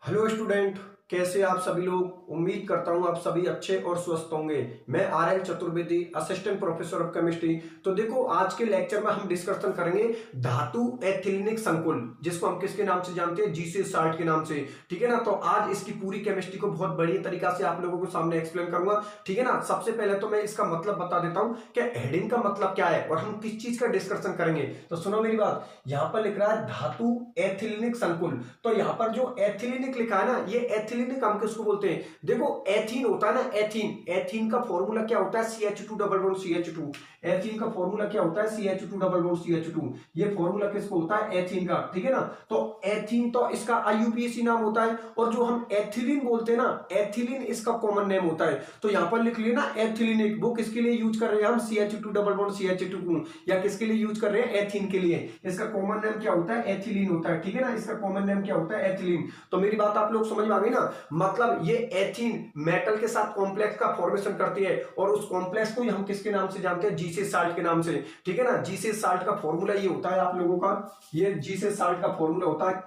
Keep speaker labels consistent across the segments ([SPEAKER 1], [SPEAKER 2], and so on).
[SPEAKER 1] Hello student, कैसे आप सभी लोग। उम्मीद करता हूं आप सभी अच्छे और स्वस्थ होंगे। मैं R L Chaturvedi, assistant professor of chemistry. तो देखो, आज के लेक्चर में हम डिस्कशन करेंगे धातु एथिलीनिक संकुल, जिसको हम किसके नाम से जानते हैं, जीसी साल्ट के नाम से। ठीक है ना। तो आज इसकी पूरी केमिस्ट्री को बहुत बढ़िया तरीका से आप लोगों को सामने एक्सप्लेन करूंगा। ठीक है ना। सबसे पहले तो मैं इसका मतलब बता देता हूं कि हेडिंग का मतलब क्या है और हम किस चीज का डिस्कशन करेंगे। तो सुनो मेरी बात, यहां पर लिख रहा है धातु एथिलीनिक संकुल। तो यहां पर जो एथिलीनिक लिखा है ना, ये एथिलीनिक हम किसको बोलते हैं। देखो, एथीन होता है ना, एथीन। एथीन का फॉर्मूला क्या होता है, CH2 double bond CH2। Ethene का फॉर्मूला क्या होता है, CH2 डबल बॉन्ड CH2। ये फॉर्मूला किसको होता है, एथीन का। ठीक है ना। तो एथीन तो इसका IUPAC नाम होता है, और जो हम एथिलीन बोलते हैं ना, एथिलीन इसका कॉमन नेम होता है। तो यहां पर लिख लिया ना एथिलीनिक, वो किसके लिए यूज कर रहे हैं हम, CH2 डबल बॉन्ड CH2 को, या किसके लिए यूज कर रहे हैं, एथीन के लिए। इसका कॉमन नेम क्या होता है, एथिलीन होता है। ठीक है ना। इसका कॉमन नेम क्या होता है, एथिलीन। तो मेरी बात आप लोग समझ में आ गई ना। मतलब ये एथीन मेटल के साथ कॉम्प्लेक्स का फॉर्मेशन करती है, और उस कॉम्प्लेक्स को हम किसके नाम से जानते हैं, जीसी साल्ट के नाम से। ठीक है ना। जीसी साल्ट का फॉर्मूला ये होता है आप लोगों का, ये जीसी साल्ट का फॉर्मूला होता है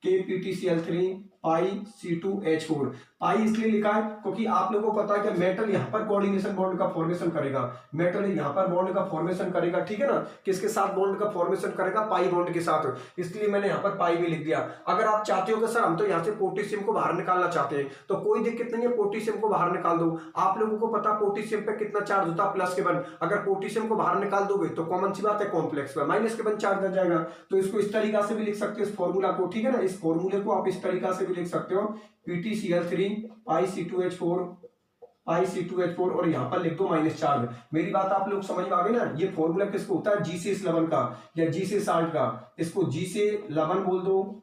[SPEAKER 1] KPTCl3 पाई C2H4। पाई इसलिए लिखा है क्योंकि आप लोगों को पता है कि मेटल यहां पर कोऑर्डिनेशन बॉन्ड का फॉर्मेशन करेगा। मेटल यहां पर बॉन्ड का फॉर्मेशन करेगा। ठीक है ना। किसके साथ बॉन्ड का फॉर्मेशन करेगा, पाई बॉन्ड के साथ। इसलिए मैंने यहां पर पाई भी लिख दिया। अगर आप चाहते हो कि सर हम तो यहां से पोटेशियम को बाहर निकालना चाहते हैं, तो कोई दिक्कत नहीं है, पोटेशियम को बाहर निकाल दो। आप लोगों को पता पोटेशियम पे कितना चार्ज होता है, प्लस के वन। अगर पोटेशियम को बाहर निकाल दोगे तो कॉमन सी बात है, कॉम्प्लेक्स पे माइनस के वन चार्ज आ जाएगा। तो इसको इस तरीका से भी लिख सकते हो, इस फॉर्मूला को। ठीक है ना। इस फॉर्मूले को आप इस तरीका से भी लिख सकते हो, PTCl3 पाई C2H4 और यहां पर लिख दो माइनस चार्ज। मेरी बात आप लोग समझ में आ गई ना। ये फॉर्मूला किसको होता है, जीसी लवण का या जीसी साल्ट का। इसको जीसी लवण बोल दो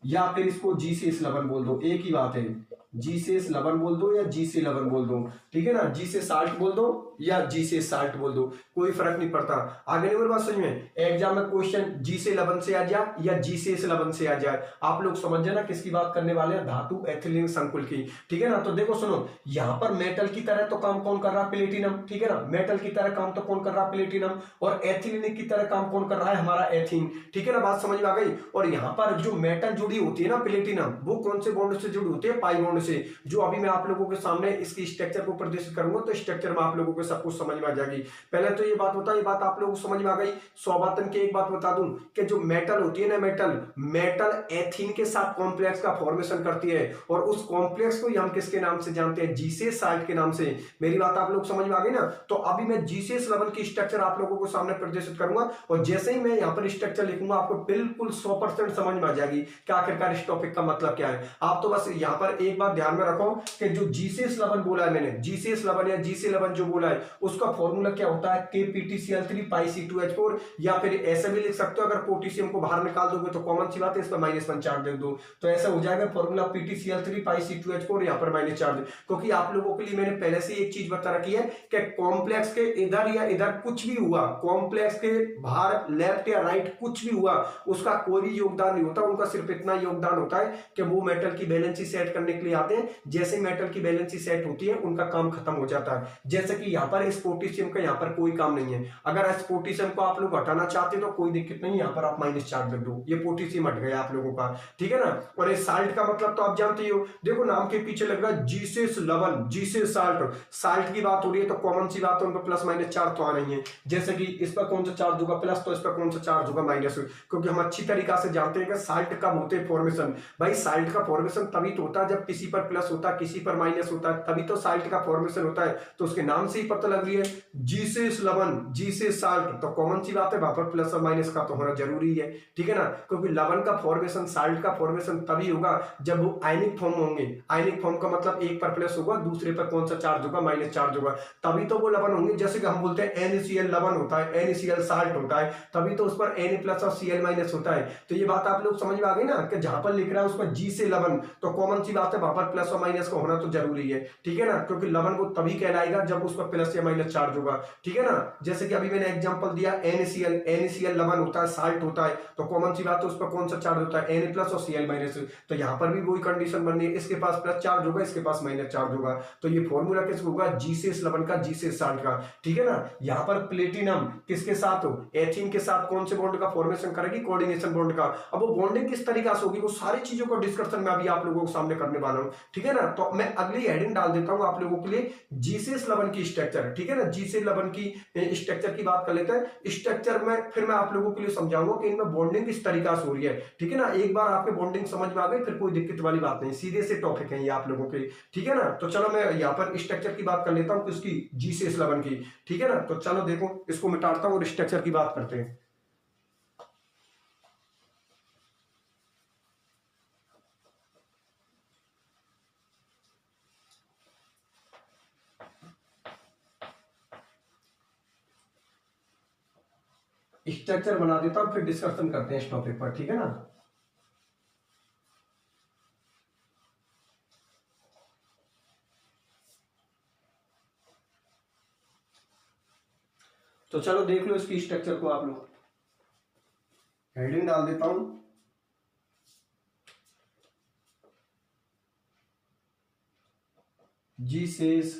[SPEAKER 1] या फिर इसको जीसी लवण बोल दो, एक ही बात है। जीसी लवण बोल दो या जीसी लवण बोल दो। ठीक है ना। जीसी साल्ट बोल दो या जीसी साल्ट बोल दो, कोई फर्क नहीं पड़ता। आगे नहीं, मेरी बात समझ में। एग्जाम में क्वेश्चन जीसी लवण से आ जाए या जीसी लवण से आ जाए, आप लोग समझ जाना किसकी बात करने वाले हैं, धातु एथिलीन संकुल की। ठीक है ना। तो देखो सुनो, यहां पर मेटल की तरह तो काम कौन कर रहा है, प्लेटिनम। ठीक है ना। मेटल की तरह काम तो कौन कर रहा है, प्लेटिनम। और एथिलीनिक की तरह काम कौन कर रहा है, हमारा एथीन। ठीक है ना। बात समझ में आ गई। और यहां पर जो मेटल जुड़ी होती है ना, प्लेटिनम, वो कौन से बॉन्ड से जुड़ी होती है, पाई बॉन्ड से। जो अभी मैं आप लोगों के सामने इसकी स्ट्रक्चर को प्रदर्शित करूंगा, तो स्ट्रक्चर में आप लोगों को सब कुछ समझ में आ जाएगी। पहले तो ये बात होता है, ये बात आप लोगों को समझ में आ गई। सौबातन की एक बात बता दूं कि जो मेटल होती है ना, मेटल एथीन के साथ कॉम्प्लेक्स का फॉर्मेशन करती है, और उस कॉम्प्लेक्स को हम किसके नाम से जानते हैं, जीसी साल्ट के नाम से। मेरी बात आप लोग समझ में आ गई ना। तो अभी मैं जीसी लवण की स्ट्रक्चर आप लोगों को सामने प्रदर्शित करूंगा, और जैसे ही मैं यहाँ पर स्ट्रक्चर लिखूंगा, आपको बिल्कुल 100% समझ में आ जाएगी कि आखिरकार इस टॉपिक का मतलब क्या है। आप तो बस यहाँ पर एक बात ध्यान में रखो कि जो जीसी लवण बोला है मैंने, जीसी लवण या जीसी लवण जो बोला है, उसका फॉर्मूला क्या होता है, KPTCl3 पाई C2H4। या फिर ऐसे भी लिख सकते हो, अगर पोटेशियम को बाहर निकाल दोगे तो कॉमन सी बात है, इस पर -1 चार्ज दे दो, तो ऐसा हो जाएगा फॉर्मूला PTCl3 पाई C2H4, यहाँ पर माइनस चार्ज। क्योंकि आप लोगों के लिए मैंने पहले से एक चीज बता रखी है कि कॉम्प्लेक्स के इधर या इधर कुछ भी हुआ, कॉम्प्लेक्स के बाहर लेफ्ट या राइट कुछ भी हुआ, उसका कोई भी योगदान नहीं होता। उनका सिर्फ इतना योगदान होता है कि वो मेटल की बैलेंसी सेट करने के लिए आते हैं। जैसे मेटल की बैलेंसी सेट होती है, उनका काम खत्म हो जाता है। जैसे कि यहाँ पर इस पोटेशियम का यहाँ पर कोई काम नहीं है। अगर इस पोटेशियम को आप लोग हटाना चाहते हैं तो कोई दिक्कत नहीं, यहाँ पर आप माइनस चार्ज रख दो, ये पोटेशियम हट गया आप लोगों का। ठीक है ना। और इस साल्ट का मतलब तो आप जानते ही हो, देखो नाम के पीछे लग रहा है जीसिस लवण, जीसिस साल्ट। साल्ट की बात हो रही है तो कॉमन सी बात है, उन पर प्लस माइनस चार्ज तो आ रही है। जैसे कि इस पर कौन सा चार्ज होगा, प्लस, तो इस पर कौन सा चार्ज होगा, माइनस। क्योंकि हम अच्छी तरीका से जानते हैं कि साल्ट कब होते हैं फॉर्मेशन। भाई साल्ट का फॉर्मेशन तभी तो होता है जब किसी पर प्लस होता है, किसी पर माइनस होता है, तभी तो साल्ट का फॉर्मेशन होता है। तो उसके नाम से ही पता लग रही है, जीसिस लवण, जीसिस साल्ट, तो कॉमन सी बात है वहां पर प्लस और माइनस का तो होना जरूरी है। ठीक है ना। क्योंकि लवण का फॉर्मेशन, साल्ट का फॉर्मेशन तभी होगा जब वो आयनिक फॉर्म होंगे। आयनिक फॉर्म का मतलब एक पर प्लस होगा, दूसरे पर कौन सा चार्ज होगा, माइनस चार्ज होगा, तभी तो वो लवण होंगे। जैसे कि हम बोलते हैं NaCl लवण होता है, NaCl साल्ट होता है, तभी तो उस पर Na प्लस और Cl माइनस होता है। तो ये बात आप लोग समझ में आ गई ना, कि जहां पर लिख रहा है उस पर जी से लवण, तो कॉमन सी बात है वहां पर प्लस और माइनस का होना तो जरूरी है। ठीक है ना। क्योंकि लवण वो तभी कहलाएगा जब उस पर प्लस या माइनस चार्ज होगा, ठीक है ना। जैसे कि अभी मैंने एग्जांपल दिया NaCl, NaCl लवण होता है, साल्ट होता है, तो कॉमन सी बात है उस पर कौन सा चार्ज होता है, Na प्लस और Cl माइनस। तो यहाँ पर भी वही कंडीशन बननी है, इसके पास प्लस चार्ज होगा, इसके पास माइनस चार्ज होगा। तो ये फॉर्मूला किसका होगा, Gc लवण का, Gc साल्ट का, ठीक है ना। यहाँ पर प्लेटिनम किसके साथ हो, एथीन के साथ कौन से बॉन्ड का फॉर्मेशन करेगी, कोऑर्डिनेशन बॉन्ड का। अब वो बॉन्डिंग किस तरीका से होगी, वो सारी चीजों का डिस्कशन मैं अभी आप लोगों के सामने करने वाला हूँ, ठीक है ना। तो मैं अगली हेडिंग डाल देता हूँ आप लोगों के लिए, जीसीएस लवण की स्ट्रक्चर, ठीक है ना। जीसीएस लवण की स्ट्रक्चर की बात कर लेते हैं। स्ट्रक्चर में फिर मैं आप लोगों के लिए समझाऊंगा कि इनमें बॉन्डिंग किस तरीका से हो रही है, ठीक है ना। एक बार आपके बॉन्डिंग समझ में आ गई फिर कोई दिक्कत वाली बात नहीं, सीधे से टॉपिक है ये आप लोगों के, ठीक है ना। तो चलो मैं यहाँ पर स्ट्रक्चर की बात कर लेता हूँ, किसकी, जीसीएस लवण की, ठीक है ना। तो चलो देखो इसको मिटाता हूँ और स्ट्रक्चर की बात करते हैं। स्ट्रक्चर बना देता हूं फिर डिस्कशन करते हैं इस टॉपिक पर, ठीक है ना। तो चलो देख लो इसकी स्ट्रक्चर को, आप लोग हेडिंग डाल देता हूं, जीसीएस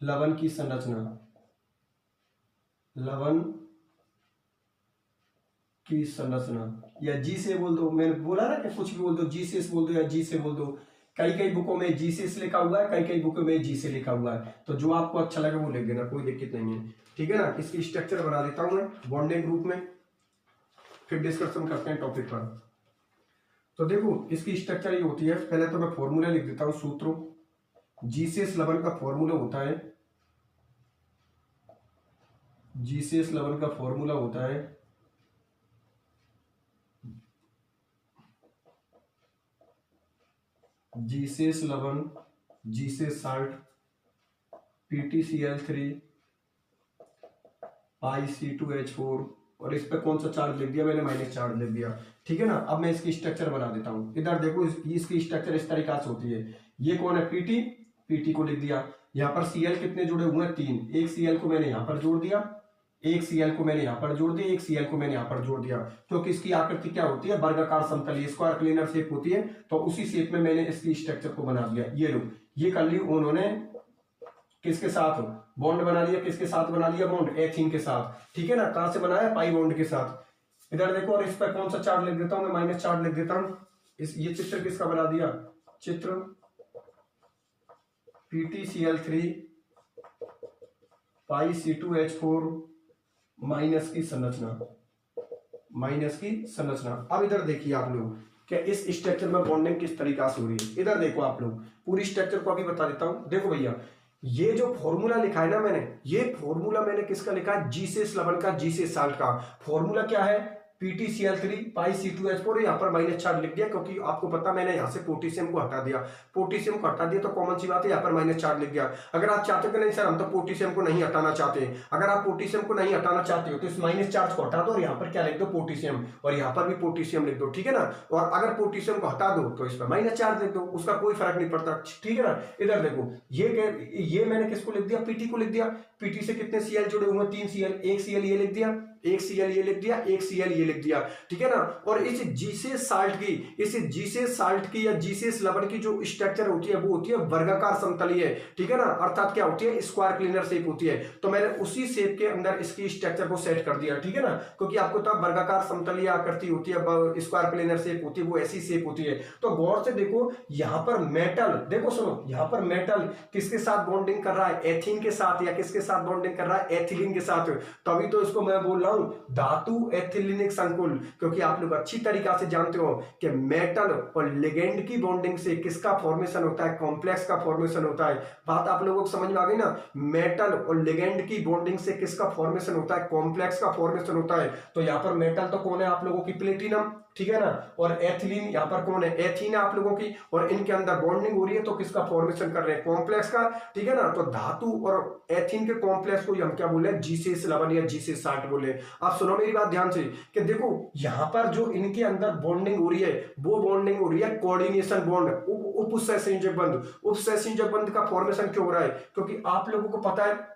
[SPEAKER 1] लवण की संरचना, लवण की संरचना, या जी से बोल दो, मैंने बोला ना कि कुछ भी बोल दो, जी से बोल दो या जी से बोल दो। कई कई बुकों में जी से लिखा हुआ है, कई कई बुकों में जी से लिखा हुआ है, तो जो आपको अच्छा लगे वो लिख देना, कोई दिक्कत नहीं है, ठीक है ना। इसकी स्ट्रक्चर बना देता हूं मैं बॉन्डिंग ग्रुप में, फिर डिस्कशन करते हैं टॉपिक पर। तो देखो इसकी स्ट्रक्चर ये होती है, पहले तो मैं फॉर्मूला लिख देता हूं, सूत्रों, जीसीएस लवण का फॉर्मूला होता है, जीसीएस लवण का फॉर्मूला होता है जीसीएस लवण, जीसीएस साल्ट, PtCl3 IC2H4, और इस पे कौन सा चार्ज लिख दिया मैंने, माइनस चार्ज लिख दिया, ठीक है ना। अब मैं इसकी स्ट्रक्चर बना देता हूं, इधर देखो इसकी स्ट्रक्चर इस तरीका से होती है। ये कौन है, पीटी को लिख दिया। यहाँ पर Cl कितने जुड़े हुए हैं, 3, एक Cl को मैंने यहाँ पर जोड़ दिया, एक Cl को मैंने यहाँ पर जोड़ दिया, एक Cl को मैंने यहाँ पर जोड़ दिया, क्योंकि इसकी आकृति क्या होती है, वर्गाकार समतलीय, स्क्वायर क्लीनर शेप होती है, तो उसी शेप में मैंने इसकी स्ट्रक्चर को बना दिया। ये लो, ये कर ली उन्होंने, किसके साथ बॉन्ड बना लिया, किसके साथ बना लिया बॉन्ड, एथीन के साथ, ठीक है ना। कहां से बनाया, पाई बॉन्ड के साथ। इधर देखो, और इस पर कौन सा चार्ज लिख देता हूं मैं, माइनस चार्ज लिख देता हूं। ये चित्र किसका बना दिया, चित्र PtCl3 PiC2H4 माइनस की संरचना, माइनस की संरचना। अब इधर देखिए आप लोग कि इस स्ट्रक्चर में बॉन्डिंग किस तरीका से हो रही है। इधर देखो आप लोग, पूरी स्ट्रक्चर को अभी बता देता हूं। देखो भैया, ये जो फॉर्मूला लिखा है ना मैंने, ये फॉर्मूला मैंने किसका लिखा है, जीसीएस लवण का, जीसीएस साल्ट का। फॉर्मूला क्या है, PtCl3 PiC2H4, यहाँ पर माइनस चार्ज लिख दिया क्योंकि आपको पता मैंने यहाँ से पोटेशियम को हटा दिया, पोटेशियम को हटा दिया तो कॉमन सी बात है यहाँ पर माइनस चार्ज लिख दिया। अगर आप चाहते हो कि नहीं सर हम तो पोटेशियम को नहीं हटाना चाहते, अगर आप पोटेशियम को नहीं हटाना चाहते हो तो इस माइनस चार्ज को हटा दो और यहाँ पर क्या लिख दो, पोटेशियम, और यहाँ पर भी पोटेशियम लिख दो, ठीक है ना। और अगर पोटेशियम को हटा दो तो इस पर माइनस चार्ज लिख दो, उसका कोई फर्क नहीं पड़ता, ठीक है ना। इधर देखो, ये मैंने किसको लिख दिया, पीटी को लिख दिया। पीटी से कितने Cl जुड़े हुए, 3 Cl, एक Cl ये लिख दिया, एक Cl ये लिख दिया, एक Cl ये लिख दिया, ठीक है ना। और इस जीसीएस साल्ट की, इस जीसीएस साल्ट की या जीसीएस लवण की जो स्ट्रक्चर होती है वो होती है वर्गाकार समतलीय, ठीक है ना। अर्थात क्या होती है, स्क्वायर क्लीनर शेप होती है। तो मैंने उसी शेप के अंदर इसकी स्ट्रक्चर को सेट कर दिया, ठीक है ना। क्योंकि आपको तो वर्गाकार समतलीय आकृति होती है, स्क्वायर क्लीनर शेप होती है, वो ऐसी शेप होती है। तो गौर से देखो, यहाँ पर मेटल, देखो सुनो, यहाँ पर मेटल किसके साथ बॉन्डिंग कर रहा है, एथीन के साथ, या किसके साथ बॉन्डिंग कर रहा है, एथिलीन के साथ। तभी तो इसको मैं बोल रहा हूं धातु एथिलीनिक संकुल, क्योंकि आप लोग अच्छी तरीका से जानते हो कि मेटल और लिगेंड की बॉन्डिंग से किसका फॉर्मेशन होता है, कॉम्प्लेक्स का फॉर्मेशन होता है। बात आप लोगों को समझ में आ गई ना, मेटल और लिगेंड की बॉन्डिंग से किसका फॉर्मेशन होता है, कॉम्प्लेक्स का फॉर्मेशन होता है। तो यहाँ पर मेटल तो कौन है आप लोगों की, प्लेटिनम, ठीक है ना। और एथिलीन यहाँ पर कौन है, एथीन है आप लोगों की, और इनके अंदर बॉन्डिंग हो रही है तो किसका फॉर्मेशन कर रहे हैं, कॉम्प्लेक्स का, ठीक है ना। तो धातु और एथीन के कॉम्प्लेक्स को हम क्या बोले, G611 या G660 बोले। आप सुनो मेरी बात ध्यान से कि देखो यहाँ पर जो इनके अंदर बॉन्डिंग हो रही है वो बॉन्डिंग हो रही है कोऑर्डिनेशन बॉन्ड, उप सहसंयोजक बंध। उप सहसंयोजक बंध का फॉर्मेशन क्यों हो रहा है, क्योंकि आप लोगों को पता है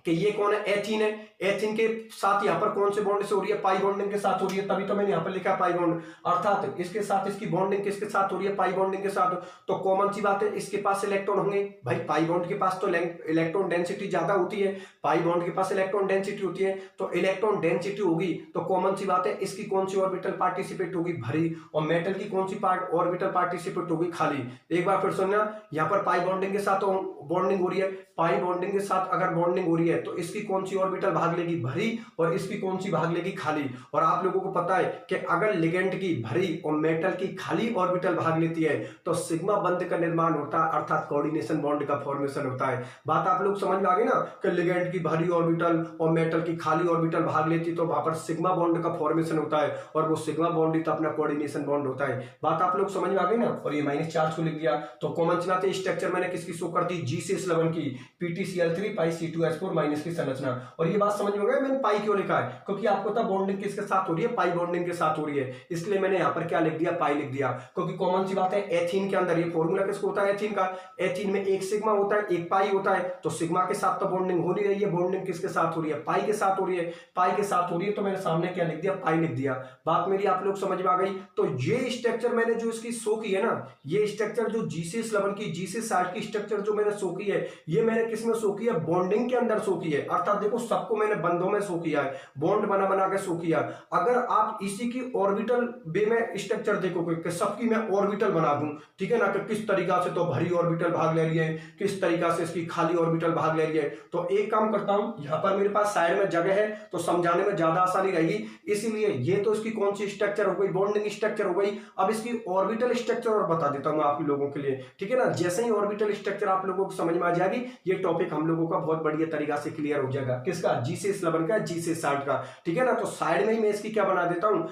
[SPEAKER 1] कि ये कौन है, एथीन है। एथीन के साथ यहाँ पर कौन से बॉन्ड से हो रही है, पाई बॉन्डिंग के साथ हो रही है, तभी तो मैंने यहाँ पर लिखा पाई बॉन्ड। अर्थात इसके साथ इसकी बॉन्डिंग किसके साथ हो रही है, पाई बॉन्डिंग के साथ। तो कॉमन सी बात है, इसके पास इलेक्ट्रॉन होंगे भाई, पाई बॉन्ड के पास तो इलेक्ट्रॉन डेंसिटी ज्यादा होती है, पाई बॉन्ड के पास इलेक्ट्रॉन डेंसिटी होती है। तो इलेक्ट्रॉन डेंसिटी होगी तो कॉमन सी बात है, इसकी कौन सी ऑर्बिटल पार्टिसिपेट होगी, भरी, और मेटल की कौन सी ऑर्बिटल पार्टिसिपेट होगी, खाली। एक बार फिर सुनना, यहाँ पर पाई बॉन्डिंग के साथ बॉन्डिंग हो रही है, पाई बॉन्डिंग के साथ अगर बॉन्डिंग हो रही है तो इसकी कौन सी ऑर्बिटल भाग लेगी, भरी, और इसकी कौन सी भाग लेगी, खाली। और आप लोगों को पता है कि अगर लिगेंड की भरी और मेटल की खाली ऑर्बिटल भाग लेती है तो सिग्मा बंध का निर्माण होता है, अर्थात कोऑर्डिनेशन बॉन्ड का फॉर्मेशन होता है। बात आप लोग समझ में आ गई ना कि लिगेंड की भरी ऑर्बिटल और मेटल की खाली ऑर्बिटल भाग लेती तो वहां पर सिग्मा बॉन्ड का फॉर्मेशन होता है, और वो सिग्मा बॉन्ड ही तो अपना कोऑर्डिनेशन बॉन्ड होता है। बात आप लोग समझ में आ गई ना। और ये -4 को लिख दिया तो कॉमन सी बात है, स्ट्रक्चर मैंने किसकी शो कर दी, G611 की, PtCl3 पाई C2H4 माइनस की संरचना। और ये बात समझ में गया मैंने पाई क्यों लिखा है, क्योंकि आपको तब बॉन्डिंग किसके साथ हो रही है, पाई बॉन्डिंग के साथ हो रही है, इसलिए मैंने यहां पर क्या लिख दिया, पाई लिख दिया। क्योंकि कॉमन सी बात है, एथीन के अंदर ये फॉर्मूला किसको होता है, एथीन का, एथीन में एक सिग्मा होता है एक पाई होता है, तो सिग्मा के साथ तो बॉन्डिंग हो नहीं रही है, बॉन्डिंग किसके साथ हो रही है, पाई के साथ हो रही है, पाई के साथ हो रही है, तो मैंने सामने क्या लिख दिया, पाई लिख दिया। बात मेरी आप लोग समझ में आ गई। तो ये स्ट्रक्चर मैंने जो इसकी शो की है ना, ये स्ट्रक्चर जो G611 की, G660 की स्ट्रक्चर जो मैंने शो की है, ये मैंने किसमें शो की है, बॉन्डिंग के अंदर शो की है। अर्थात देखो सबको मैंने बंधों में शो किया है, बॉन्ड बना बना के शो किया। अगर आप इसी की ऑर्बिटल वे में स्ट्रक्चर देखोगे कि सबकी मैं ऑर्बिटल बना दूं, ठीक है ना, कि किस तरीका से तो भरी ऑर्बिटल भाग ले रही है, किस तरीका से इसकी खाली ऑर्बिटल भाग ले रही है, तो एक काम करता हूं, यहां पर मेरे पास साइड में जगह है तो समझाने में ज्यादा आसानी रहेगी, इसीलिए ये तो इसकी कौन सी स्ट्रक्चर हो गई, बॉन्डिंग स्ट्रक्चर हो गई। अब इसकी ऑर्बिटल स्ट्रक्चर और बता देता हूं आप लोगों के लिए, ठीक है ना। जैसे ही ऑर्बिटल स्ट्रक्चर आप लोगों को समझ में आ जाएगी, ये टॉपिक हम लोगों का बहुत बढ़िया तरीका से क्लियर हो जाएगा। किसका, G611 का, G660 का, ठीक है ना। तो साइड में ही मैं इसकी क्या बना देता हूं,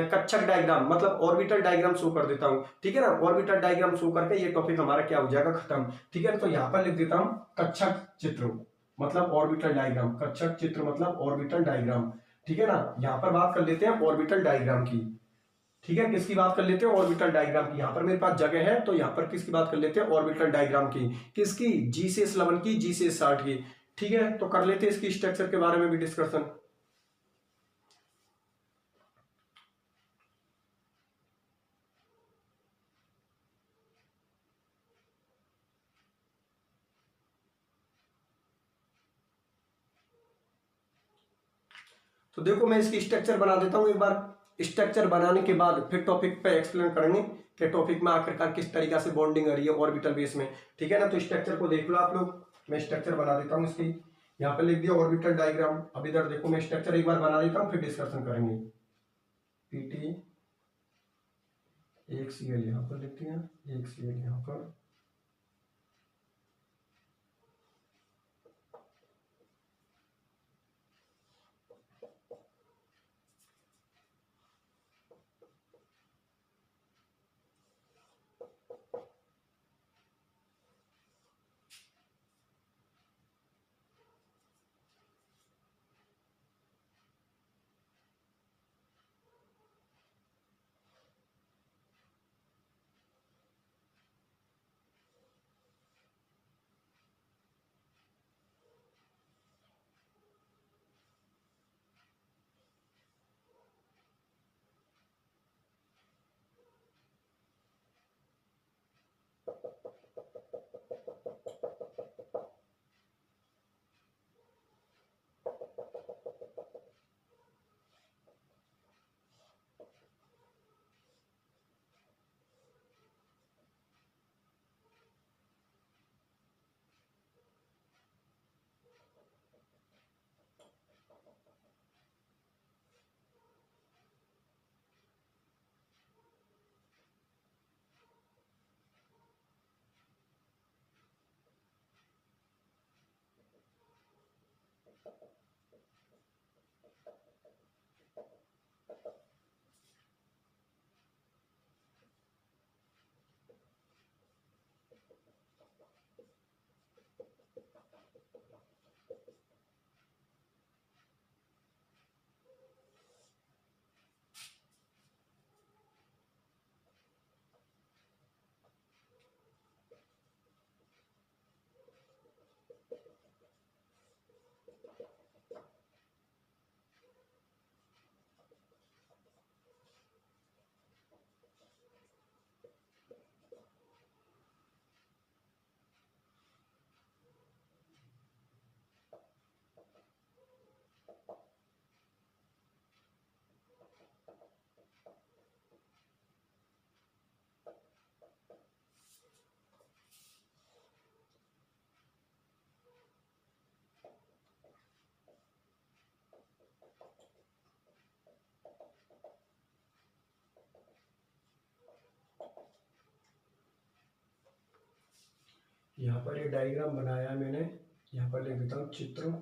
[SPEAKER 1] कक्षक डायग्राम, मतलब ऑर्बिटल डायग्राम शो कर देता हूं, ठीक है ना। ऑर्बिटल डायग्राम शो करके ये टॉपिक हमारा क्या हो जाएगा, खत्म, ठीक है। तो यहां पर लिख देता हूं कक्षक चित्र, मतलब ऑर्बिटल डायग्राम, कक्षक चित्र मतलब ऑर्बिटल डायग्राम, ठीक है ना। यहां पर बात कर लेते हैं ऑर्बिटल डायग्राम की, ठीक है। किसकी बात कर लेते हैं, ऑर्बिटल डायग्राम की। यहां पर मेरे पास जगह है तो यहां पर किसकी बात कर लेते हैं, ऑर्बिटल डायग्राम की। किसकी, G611 की, G660 की, ठीक है। तो कर लेते हैं इसकी स्ट्रक्चर के बारे में भी डिस्कशन। तो देखो मैं इसकी स्ट्रक्चर बना देता हूं एक बार, स्ट्रक्चर बनाने के बाद फिर टॉपिक पे एक्सप्लेन करेंगे कि टॉपिक में आखिरकार किस तरीका से बॉन्डिंग आ रही है ऑर्बिटल बेस में, ठीक है ना। तो स्ट्रक्चर को देख लो आप लोग, मैं स्ट्रक्चर बना देता हूं इसकी, यहाँ पे लिख दिया ऑर्बिटल डायग्राम। अब इधर देखो मैं स्ट्रक्चर एक बार बना देता हूं फिर डिस्कशन करेंगे। PT, एक Cl यहाँ पर लिख दिया, एक Cl यहाँ पर, यहाँ पर ये डायग्राम बनाया मैंने, यहाँ पर लिख देता हूँ चित्र।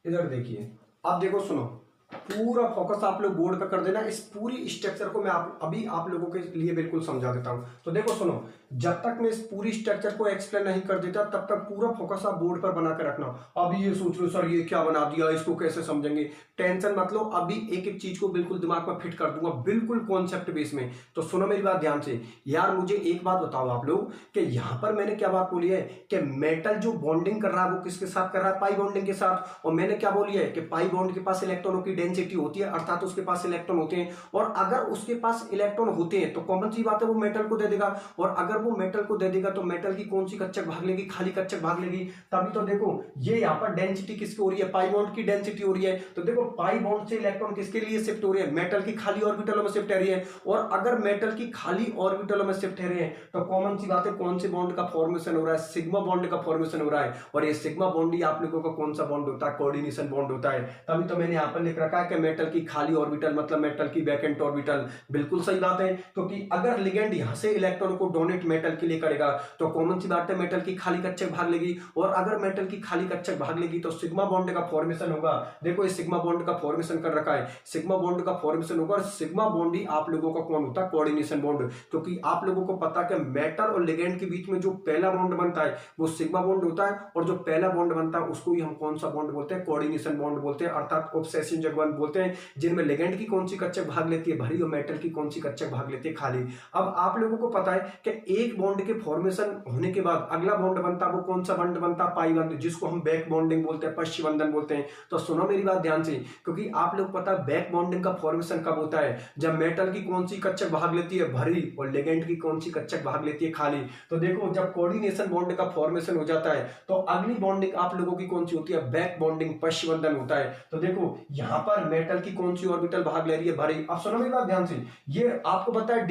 [SPEAKER 1] इधर देखिए, आप देखो सुनो, पूरा फोकस आप लोग बोर्ड पे कर देना। इस पूरी स्ट्रक्चर को मैं अभी आप लोगों के लिए बिल्कुल समझा देता हूं। तो देखो सुनो, जब तक मैं इस पूरी स्ट्रक्चर को एक्सप्लेन नहीं कर देता तब तक पूरा फोकस आप बोर्ड पर बना कर रखना। अभी ये सोच लो सर ये क्या बना दिया, इसको कैसे समझेंगे, टेंशन मत लो, अभी एक एक चीज को बिल्कुल दिमाग में फिट कर दूंगा, बिल्कुल कॉन्सेप्ट बेस में। तो सुनो मेरी बात ध्यान से यार, मुझे एक बात बताओ आप लोग कि यहाँ पर मैंने क्या बात बोली है कि मेटल जो बॉन्डिंग कर रहा है वो किसके साथ कर रहा है, पाई बॉन्डिंग के साथ। और मैंने क्या बोली है कि पाई बॉन्ड के पास इलेक्ट्रॉनों की डेंसिटी होती है, अर्थात उसके पास इलेक्ट्रॉन होते हैं, और अगर उसके पास इलेक्ट्रॉन होते हैं तो कॉमन सी बात है वो मेटल को दे देगा, और अगर वो मेटल को दे देगा तो मेटल की कौन सी कक्षक भाग लेगी, खाली कक्षक भाग लेगी। तभी तो देखो ये यहाँ पर डेंसिटी किसकी हो रही है, पाई बॉन्ड की डेंसिटी हो रही है। तो देखो पाई बॉन्ड से इलेक्ट्रॉन किसके लिए शिफ्ट हो रही है, मेटल की खाली ऑर्बिटलों में शिफ्ट हो रही है। और अगर मेटल की खाली ऑर्बिटलों में शिफ्ट हो रही है तो कॉमन सी बात है कौन से बॉन्ड का फॉर्मेशन हो रहा है, सिग्मा बॉन्ड का फॉर्मेशन हो रहा है। और ये सिग्मा बॉन्ड ही आप लोगों का कौन सा बॉन्ड होता है, कोऑर्डिनेशन बॉन्ड होता है। तभी तो मैंने यहाँ पर लिख रखा है कि मेटल की खाली ऑर्बिटल मतलब मेटल की वैकेंट ऑर्बिटल। बिल्कुल सही बात है, क्योंकि अगर लिगेंड यहां से इलेक्ट्रॉन को डोनेट मेटल के लिए करेगा तो कॉमन सी बात है मेटल की खाली कक्षक भाग लेगी, और अगर मेटल की खाली कक्षक भाग लेगी तो सिग्मा बॉन्ड का फॉर्मेशन होगा। देखो ये सिग्मा बॉन्ड का फॉर्मेशन कर रखा है, सिग्मा बॉन्ड का फॉर्मेशन होगा। और सिग्मा बॉन्ड ही आप लोगों का कौन होता है, कोऑर्डिनेशन बॉन्ड। क्योंकि आप लोगों को पता है कि मेटल और लिगेंड के बीच में जो पहला बॉन्ड बनता है वो सिग्मा बॉन्ड होता है, और जो पहला बॉन्ड बनता है उसको ही हम कौन सा बॉन्ड बोलते हैं, कोऑर्डिनेशन बॉन्ड बोलते हैं, अर्थात ऑब्सेसिव जगबंध बोलते हैं, जिनमें लिगेंड की कौन सी कक्षक भाग लेती है, भरी, और मेटल की कौन सी कक्षक भाग लेती है, खाली। अब आप लोगों को पता है कि एक बॉन्ड के फॉर्मेशन होने के बाद अगला बॉन्ड बनता है, वो कौन सा बॉन्ड बनता है, पाई बॉन्ड, जिसको हम बैक बॉन्डिंग बोलते हैं, पश्च बंधन बोलते हैं। तो सुनो मेरी बात ध्यान से, क्योंकि आप लोग पता है बैक बॉन्डिंग का फॉर्मेशन कब होता है, जब मेटल की कौन सी कक्षक भाग लेती है, भरी, और लिगेंड की कौन सी कक्षक भाग लेती है, खाली। तो देखो जब कोऑर्डिनेशन बॉन्ड का फॉर्मेशन हो जाता है तो अगली बॉन्डिंग आप लोगों की कौन सी होती है, बैक बॉन्डिंग, पश्च बंधन होता है। तो देखो यहां पर मेटल की कौन सी ऑर्बिटल भाग ले रही है, भरी। अब सुनो मेरी बात ध्यान से, ये आपको पता है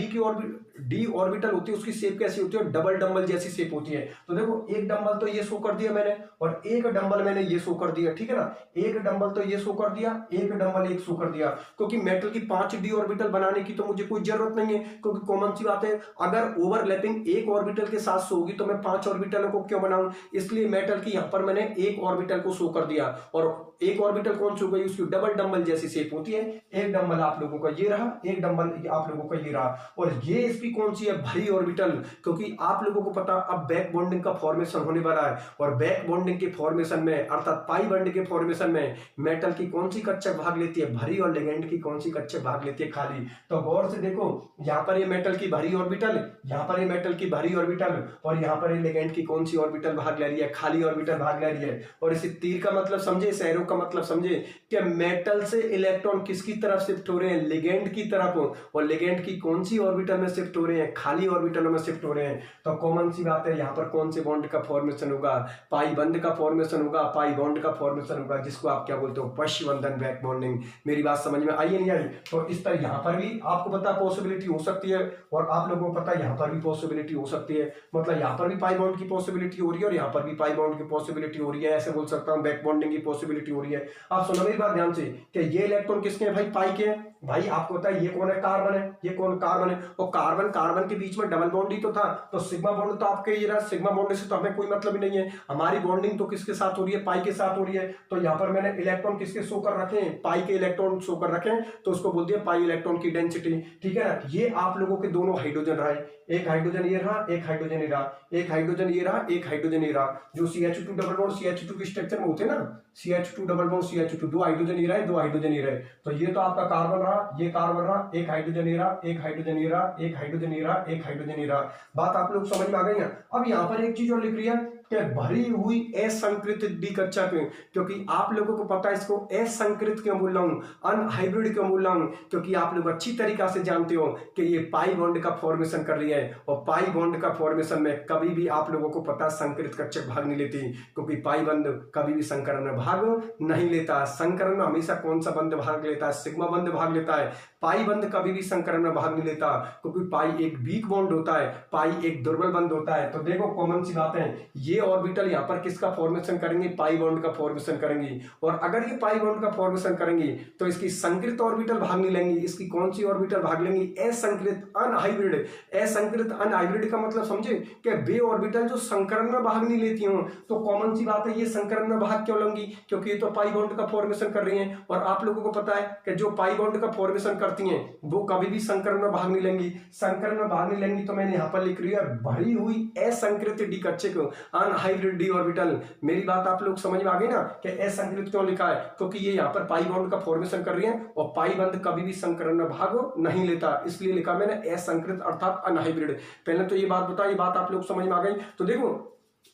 [SPEAKER 1] डी ऑर्बिटल होती है, उसकी शेप कैसी होती है, डबल डंबल जैसी शेप होती है। तो देखो एक डंबल तो ये शो कर दिया मैंने, और एक डंबल मैंने ये शो कर दिया, ठीक है ना, एक डंबल तो ये शो कर दिया, एक डंबल एक शो कर दिया। क्योंकि मेटल की 5 डी ऑर्बिटल बनाने की तो मुझे कोई जरूरत नहीं है, क्योंकि कॉमन सी बात है अगर ओवरलैपिंग एक ऑर्बिटल के साथ शो होगी तो मैं 5 ऑर्बिटलों को क्यों बनाऊं। इसलिए मेटल की यहां पर मैंने एक ऑर्बिटल को शो कर दिया, और एक ऑर्बिटल कौन सी हो गई, उसकी डबल डंबल जैसी शेप होती है। एक डंबल आप लोगों का ये रहा, एक डंबल आप लोगों का ये रहा, और ये इसकी कौन सी है, भरी ऑर्बिटल। क्योंकि आप लोगों को पता अब बैक बॉन्डिंग का फॉर्मेशन होने वाला है, और बैक बॉन्डिंग के फॉर्मेशन में अर्थात पाई बॉन्ड के फॉर्मेशन में मेटल की कौन सी कक्षक भाग लेती है, भरी, और लिगेंड की कौन सी कक्षक भाग लेती है, खाली। तो गौर से देखो यहाँ पर ये मेटल की भरी ऑर्बिटल, यहाँ पर ये मेटल की भरी ऑर्बिटल, और यहाँ पर ये लिगेंड की कौन सी ऑर्बिटल भाग ले रही है, खाली ऑर्बिटल भाग ले रही है। और इस तीर का मतलब समझे, इस एरो का मतलब समझे कि मेटल से इलेक्ट्रॉन किसकी तरफ शिफ्ट हो रहे हैं, लिगेंड की तरफ, और लिगेंड की कौन सी ऑर्बिटल में शिफ्ट हो रहे हैं, खाली ऑर्बिटलों में शिफ्ट हो रहे हैं। तो कॉमन सी बात है यहाँ पर कौन से बॉन्ड का फॉर्मेशन होगा, पाई बंध का फॉर्मेशन होगा, पाई बॉन्ड का फॉर्मेशन होगा, जिसको आप क्या बोलते हो, पश्च बंधन, बैक बॉन्डिंग। मेरी बात समझ में आई नहीं आई। तो इस तरह यहाँ पर भी आपको पता पॉसिबिलिटी हो सकती है, और आप लोगों को पता यहाँ पर भी पॉसिबिलिटी हो सकती है, मतलब यहाँ पर भी पाई बॉन्ड की पॉसिबिलिटी हो रही है और यहाँ पर भी पाई बॉन्ड की पॉसिबिलिटी हो रही है, ऐसे बोल सकता हूँ बैक बॉन्डिंग की पॉसिबिलिटी हो रही है। आप सुनो मेरी बात ध्यान से कि ये इलेक्ट्रॉन किसके हैं भाई, पाई के हैं। भाई आपको पता है ये कौन है, कार्बन है, ये कौन, कार्बन है, और कार्बन कार्बन के बीच में डबल बॉन्ड ही तो था, तो सिग्मा बॉन्ड तो आपके ये रहा, सिग्मा बॉन्ड से तो हमें कोई मतलब ही नहीं है। हमारी बॉन्डिंग तो किसके साथ हो रही है, पाई के साथ हो रही है। तो यहाँ पर मैंने इलेक्ट्रॉन किसके शो कर रखे हैं, पाई के इलेक्ट्रॉन शो कर रखे हैं, तो उसको बोलते हैं पाई इलेक्ट्रॉन की डेंसिटी, ठीक है ना। ये आप लोगों के दोनों हाइड्रोजन रहा है, एक हाइड्रोजन ये रहा, एक हाइड्रोजन ये रहा, एक हाइड्रोजन ये रहा, एक हाइड्रोजन ये रहा, जो CH2 डबल बॉन्ड CH2 के स्ट्रक्चर में होते हैं ना, CH2 double bond CH2, 2 hydrogen ये रहे, 2 हाइड्रोजन ये रहे। तो ये तो आपका कार्बन रहा, ये कार्बन रहा, एक हाइड्रोजन ये रहा, एक हाइड्रोजन ये रहा, एक हाइड्रोजन ये रहा, एक हाइड्रोजन ये रहा। बात आप लोग समझ में आ गई है। अब यहाँ पर एक चीज और लिख रही है कि भरी हुई असंकृत डी कक्षा क्यों, क्योंकि आप लोगों को पता है इसको असंकृत क्यों बोल रहा हूं, अनहाइब्रिड क्यों बोल रहा हूं, क्योंकि आप लोग अच्छी तरीका से जानते हो कि ये पाई बॉन्ड का फॉर्मेशन कर रही है, और पाई बॉन्ड का फॉर्मेशन में कभी भी आप लोगों को पता संकृत कक्षक भाग नहीं लेती, क्योंकि पाई बंध कभी भी संकरण में भाग नहीं लेता। संकरण में हमेशा कौन सा बंध भाग लेता है, सिग्मा बंध भाग लेता है। पाई बंध कभी भी संकरण में भाग नहीं लेता, क्योंकि पाई एक वीक बॉन्ड होता है, पाई एक दुर्बल बंध होता है। तो देखो कॉमन सी बात है, ये ऑर्बिटल यहाँ पर किसका फॉर्मेशन करेंगे, पाई बॉन्ड का फॉर्मेशन करेंगी, और अगर ये पाई बॉन्ड का फॉर्मेशन करेंगी तो इसकी संकृत ऑर्बिटल भाग नहीं लेंगी, इसकी कौन सी ऑर्बिटल भाग लेंगी, असंकृत अनहाइब्रिड। असंकृत अनहाइब्रिड का मतलब समझे कि वे ऑर्बिटल जो संकरण में भाग नहीं लेती हो। तो कॉमन सी बात है, ये संकरण में भाग क्यों लेंगी, क्योंकि ये तो पाई बॉन्ड का फॉर्मेशन कर रही हैं, और आप लोगों को पता है कि जो पाई बॉन्ड का फॉर्मेशन करती हैं वो कभी भी संकरण में भाग नहीं लेंगी। संकरण में भाग नहीं लेंगी तो मैंने यहाँ पर लिख रही है भरी हुई असंकृत डी कक्षक अनहाइब्रिड डी ऑर्बिटल। मेरी बात आप लोग समझ में आ गई ना कि असंकृत क्यों लिखा है, क्योंकि ये यहाँ पर पाई बॉन्ड का फॉर्मेशन कर रही है, और पाई बंध कभी भी संकरण में भाग नहीं लेता, इसलिए लिखा मैंने असंकृत अर्थात अनहाइब्रिड। पहले तो ये बात बता, ये बात आप लोग समझ में आ गई। तो देखो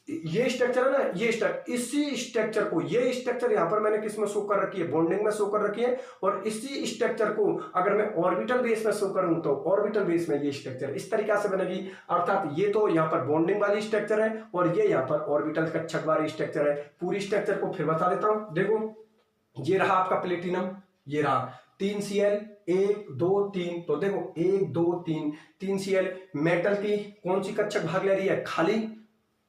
[SPEAKER 1] ये स्ट्रक्चर है ना, ये स्ट्रक्चर, इसी स्ट्रक्चर को, ये स्ट्रक्चर यहां पर मैंने किस में शो कर रखी है, बॉन्डिंग में शो कर रखी है, और इसी स्ट्रक्चर को अगर मैं ऑर्बिटल बेस में शो करूं तो ऑर्बिटल बेस में ये स्ट्रक्चर इस तरीका से बनेगी। अर्थात ये तो यहां पर बॉन्डिंग वाली स्ट्रक्चर है, और ये यहां पर ऑर्बिटल कक्षक वाली स्ट्रक्चर है। पूरी स्ट्रक्चर को फिर बता देता हूं। देखो ये रहा आपका प्लेटिनम, ये रहा 3Cl 1 2 3। तो देखो 1 2 3 3Cl मेटल की कौन सी कक्षक भाग ले रही है, खाली,